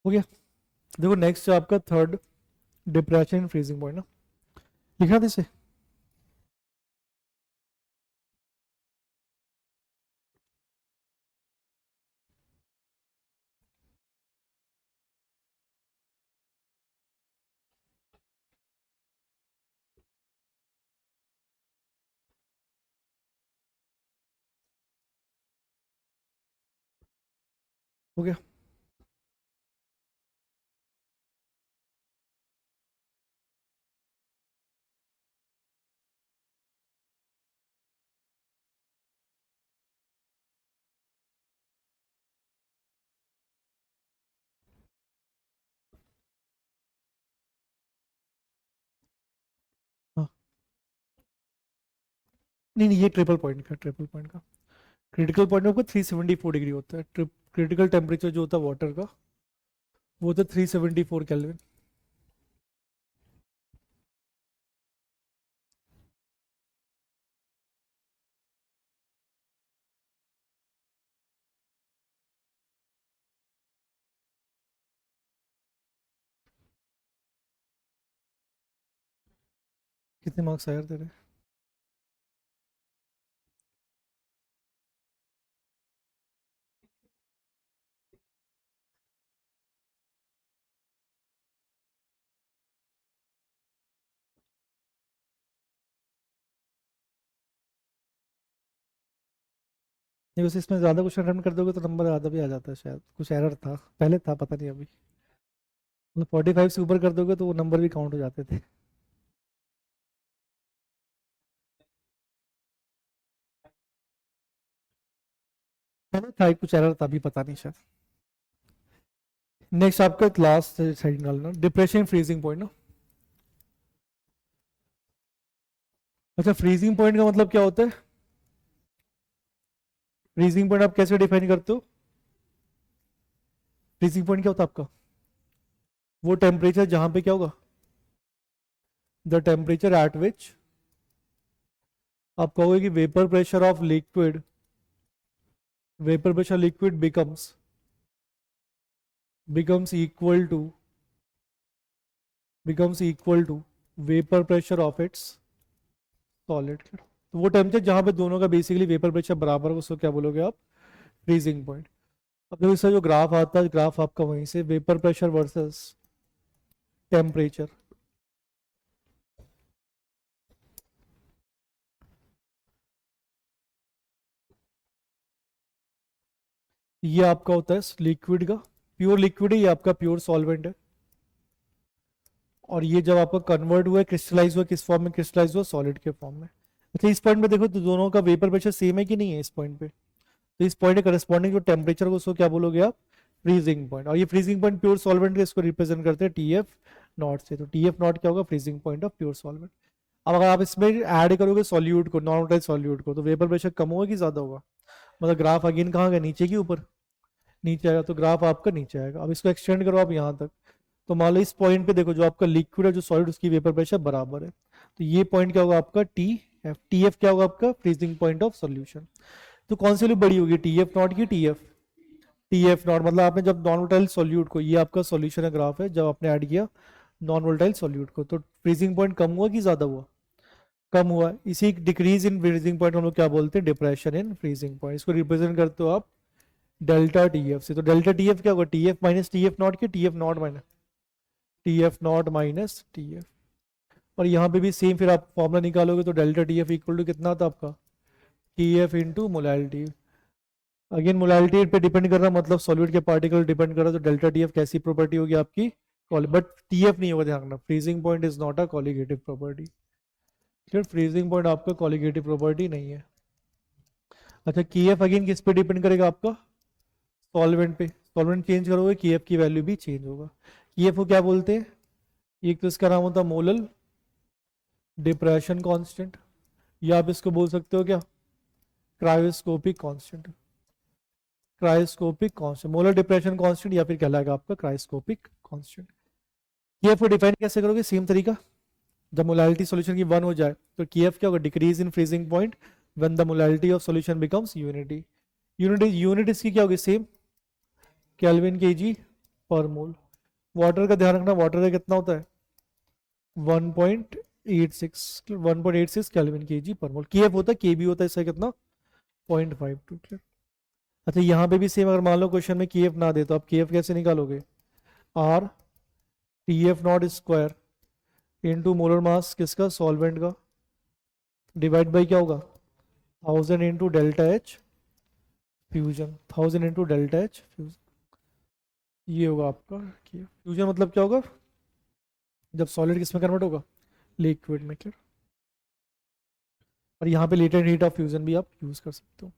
हो गया। देखो नेक्स्ट आपका थर्ड डिप्रेशन फ्रीजिंग पॉइंट ना, लिखा था इसे। हो गया। हाँ नहीं नहीं, ये ट्रिपल पॉइंट का क्रिटिकल पॉइंट में आपका 374 डिग्री होता है। क्रिटिकल टेम्परेचर जो होता है वाटर का वो होता है 374 केल्विन। कितने मार्क्स आए यार तेरे? नहीं वैसे इसमें ज़्यादा क्वेश्चन अटेम्प्ट कर दोगे तो नंबर ज़्यादा भी आ जाता है शायद, कुछ एरर था पहले, था पता नहीं अभी। मतलब 45 से ऊपर कर दोगे तो वो नंबर भी काउंट हो जाते थे। पहले था कुछ एरर था, अभी पता नहीं शायद। नेक्स्ट आपका लास्ट साइड निकालना, डिप्रेशन फ्रीजिंग पॉइंट ना। अच्छा फ्रीजिंग पॉइंट का मतलब क्या होता है? फ्रीजिंग पॉइंट आप कैसे डिफाइन करते हो? फ्रीजिंग पॉइंट क्या होता है आपका? वो टेम्परेचर जहां पे क्या होगा, द टेम्परेचर एट विच आप कहोगे कि vapour pressure liquid becomes equal to vapour pressure of its solid. तो वो टेम्परेचर जहां पे दोनों का बेसिकली वेपर प्रेशर बराबर है उसको क्या बोलोगे आप? Freezing point. अब देखो इसका जो ग्राफ आता है, ग्राफ आपका वहीं से वेपर प्रेशर वर्सेस टेम्परेचर, ये आपका होता है लिक्विड का, प्योर लिक्विड है, ये आपका प्योर सॉल्वेंट है। और ये जब आपका कन्वर्ट हुआ है, क्रिस्टलाइज हुआ, किस फॉर्म में क्रिस्टलाइज हुआ? सॉलिड के फॉर्म में। अच्छा इस पॉइंट पे देखो तो दोनों का वेपर प्रेशर सेम है कि नहीं है इस पॉइंट पे? तो इस पॉइंट के करस्पॉन्डिंग जो टेम्परेचर को उसको क्या बोलोगे आप? Freezing point. और ये फ्रीजिंग पॉइंट प्योर सॉल्वेंट के इसको रिप्रेजेंट करते हैं टी एफ नॉट से। तो टी एफ नॉट क्या होगा? Freezing point of pure solvent. अब अगर आप इसमें ऐड करोगे सॉल्यूट को, नॉर्मल सॉल्यूट को, तो वेपर प्रेशर कम होगा कि ज्यादा होगा? मतलब ग्राफ अगेन कहाँ गया, नीचे की ऊपर? नीचे आएगा, तो ग्राफ आपका नीचे आएगा। अब इसको एक्सटेंड करो आप यहाँ तक, तो मान लो इस पॉइंट पे देखो जो आपका लिक्विड है जो सॉलिड उसकी वेपर प्रेशर बराबर है, तो ये पॉइंट क्या होगा आपका? T F. टी एफ क्या होगा आपका? Freezing point of solution. तो कौन सी वैल्यू बड़ी होगी, टी एफ नॉट की T F? T F not मतलब आपने जब नॉन वोलेटाइल सॉल्यूट को, ये आपका सॉल्यूशन है ग्राफ है, जब आपने ऐड किया नॉन वोलेटाइल सॉल्यूट को, तो फ्रीजिंग पॉइंट कम हुआ कि ज्यादा हुआ? कम हुआ। इसी डिक्रीज इन फ्रीजिंग पॉइंट हम लोग क्या बोलते हैं? Depression in freezing point. इसको रिप्रेजेंट करते हो आप डेल्टा टी एफ से। तो डेल्टा टी एफ क्या होगा? T F minus T F not की T F not minus T F not minus T F. और यहाँ पे भी सेम फिर आप फॉर्मूला निकालोगे तो delta T F equal to कितना था आपका? T F into molality. Again molality पे डिपेंड कर रहा, मतलब सॉल्यूट के पार्टिकल डिपेंड कर रहा, तो डेल्टा टी एफ कैसी प्रॉपर्टी होगी आपकी? बट टी एफ नहीं होगा, ध्यान रखना freezing point is not a colligative property. फिर फ्रीजिंग पॉइंट आपका कॉलिगेटिव प्रॉपर्टी नहीं है। अच्छा की एफ अगेन किस पे डिपेंड करेगा आपका? सॉल्वेंट पे। सॉल्वेंट चेंज करोगे की एफ की वैल्यू भी चेंज होगा। की एफ को क्या बोलते हैं? एक तो इसका नाम होता है मोलल डिप्रेशन कांस्टेंट, या आप इसको बोल सकते हो क्या, cryoscopic constant, cryoscopic constant, molar depression constant, या फिर कहलाएगा आपका क्रायोस्कोपिक कांस्टेंट। केएफ को डिफाइन कैसे करोगे, सेम तरीका, जब मोलैलिटी सॉल्यूशन की 1 हो जाए तो केएफ क्या होगा, decrease in freezing point when the molality of solution becomes unity. Unit इसकी क्या होगी, सेम, केल्विन केजी पर मोल। वाटर का ध्यान रखना, वाटर का कितना होता है 1.86 केल्विन केजी पर मोल। केएफ होता है, केबी होता है, इसका कितना 0.52। अच्छा यहाँ पे भी सेम, अगर मान लो क्वेश्चन में केएफ ना दे तो आप केएफ कैसे निकालोगे, R T F not square into molar mass किसका, सॉल्वेंट का, डिवाइड बाई क्या होगा 1000 into delta H fusion, 1000 into delta H fusion, ये होगा आपका। फ्यूजन मतलब क्या होगा, जब सॉलिड किस में कन्वर्ट होगा, लिक्विड में। क्लियर, और यहाँ पे लेटेंट हीट ऑफ फ्यूजन भी आप यूज कर सकते हो।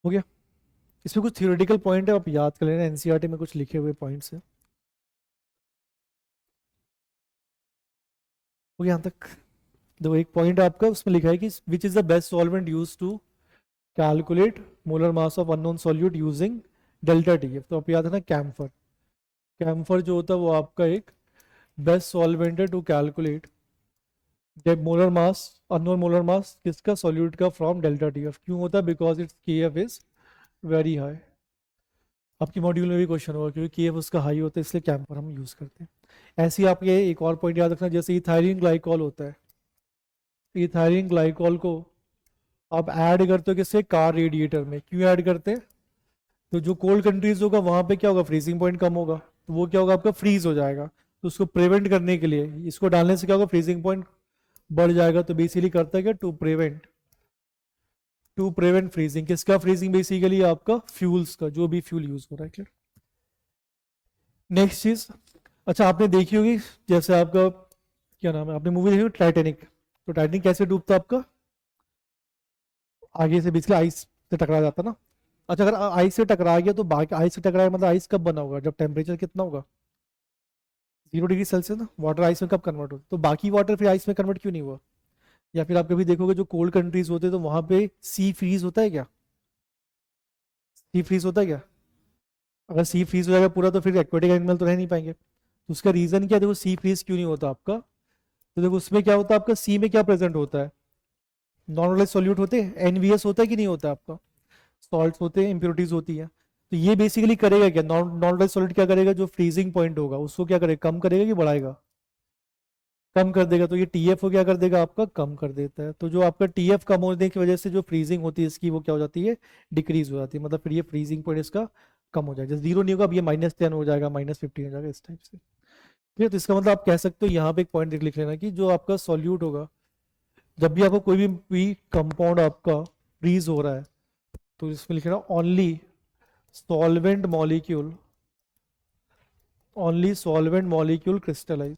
हो गया, इसमें कुछ थियोरेटिकल पॉइंट है, आप याद कर लेना, एनसीईआरटी में कुछ लिखे हुए पॉइंट्स है। हो गया यहाँ तक। देखो एक पॉइंट आपका उसमें लिखा है कि which is the best solvent use to calculate molar mass of unknown solute using delta TF, तो आप याद है ना कैम्फर। कैम्फर जो होता है वो आपका एक बेस्ट सॉल्वेंट है to calculate molar mass, unknown molar mass किसका, सॉल्यूट का, फ्रॉम डेल्टा टीएफ। क्यों होता है, because it's KF is very high. आपकी मॉड्यूल में भी क्वेश्चन होगा, क्योंकि केएफ उसका हाई होता है इसलिए कैम्फर हम यूज करते हैं। ऐसे ही आप ये एक और पॉइंट याद रखना, जैसे इथाइलिन ग्लाइकॉल होता है, इथाइलिन ग्लाइकॉल को आप ऐड करते हो किससे, कार रेडिएटर में। क्यों ऐड करते हैं, तो जो कोल्ड कंट्रीज होगा वहां पे क्या होगा, फ्रीजिंग पॉइंट कम होगा, तो वो क्या होगा आपका फ्रीज हो जाएगा। तो उसको प्रिवेंट करने के लिए इसको डालने से क्या होगा, फ्रीजिंग पॉइंट बढ़ जाएगा। तो बेसिकली करता है क्या, टू प्रिवेंट फ्रीजिंग, किसका फ्रीजिंग, बेसिकली आपका फ्यूल्स का, जो भी फ्यूल यूज हो रहा है। क्लियर, नेक्स्ट चीज, अच्छा आपने देखी होगी, जैसे आपका क्या नाम है, आपने मूवी देखी होगी टाइटैनिक, तो टाइटैनिक कैसे डूबता आपका, आगे से बेसिकली आइस से टकरा जाता ना। अच्छा अगर आइस से टकरा गया तो बाकी आइस से टकराया मतलब आइस कब बना होगा, जब टेम्परेचर कितना होगा 0 डिग्री सेल्सियस ना, वाटर आइस में कब कन्वर्ट होता, तो बाकी वाटर फिर आइस में कन्वर्ट क्यों नहीं हुआ। या फिर आप कभी देखोगे जो कोल्ड कंट्रीज होते हैं तो वहां पे सी फ्रीज होता है क्या, सी फ्रीज होता है क्या, अगर सी फ्रीज हो जाएगा पूरा तो फिर एक्वेटिक एनिमल तो रह नहीं पाएंगे। तो उसका रीजन क्या है, देखो सी फ्रीज क्यों नहीं होता आपका, तो देखो उसमें क्या होता है आपका, सी में क्या प्रेजेंट होता है, नॉन सॉल्यूट होते हैं, एनवीएस होता है कि नहीं होता आपका, सॉल्ट्स होते हैं, इंप्योरिटीज होती है। तो ये बेसिकली करेगा क्या, नॉन सॉलिड क्या करेगा, जो फ्रीजिंग पॉइंट होगा उसको क्या करेगा, कम करेगा कि बढ़ाएगा, कम कर देगा। तो ये टीएफ को क्या कर देगा आपका, कम कर देता है। तो जो आपका टीएफ कम होने की वजह से जो फ्रीजिंग होती है इसकी वो क्या हो जाती है, डिक्रीज हो जाती है, मतलब फिर ये फ्रीजिंग पॉइंट इसका कम हो जाएगा। जैसे 0 नहीं होगा, अब ये -10 हो जाएगा, -15 हो जाएगा, इस टाइप से। ठीक है, तो इसका मतलब आप कह सकते हो, यहाँ पे एक पॉइंट लिख लेना कि जो आपका सॉल्यूट होगा, जब भी आपको कोई भी कंपाउंड आपका फ्रीज हो रहा है तो इसमें लिखना only solvent molecule, only solvent molecule crystallize.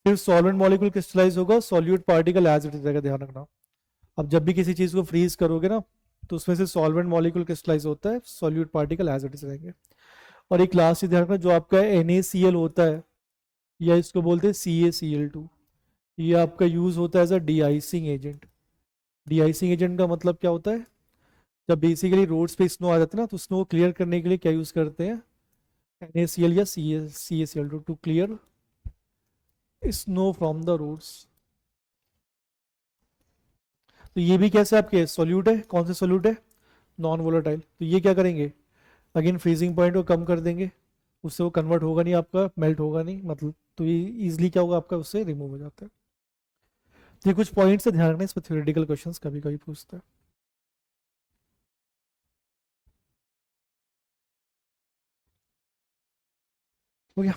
फिर सॉल्वेंट मॉलिक्यूल क्रिस्टलाइज होगा, solute particle as it is रहेगा, ध्यान रखना। अब जब भी किसी चीज को फ्रीज करोगे ना तो उसमें से सॉल्वेंट मॉलिक्यूल क्रिस्टलाइज होता है, solute particle as it is रहेंगे। और एक लास्ट चीज ध्यान रखना, जो आपका NaCl होता है या इसको बोलते हैं CaCl2, ये आपका यूज होता है एज अ डीआइसिंग एजेंट। डीआइसिंग एजेंट का मतलब क्या होता है, जब बेसिकली रोड्स पे स्नो आ जाता है ना तो स्नो को क्लियर करने के लिए क्या यूज करते हैं, NaCl या CaCl2 to clear snow from the roads. तो ये भी कैसे आपके सॉल्यूट है, कौन से सॉल्यूट है, नॉन वोलेटाइल। तो ये क्या करेंगे, अगेन फ्रीजिंग पॉइंट को कम कर देंगे, उससे वो कन्वर्ट होगा नहीं आपका, मेल्ट होगा नहीं मतलब, तो ये इजिली क्या होगा आपका, उससे रिमूव हो जाता है। तो ये कुछ पॉइंट्स से ध्यान रखना, इस पर थ्योरेटिकल क्वेश्चंस कभी कभी पूछता है। हो गया।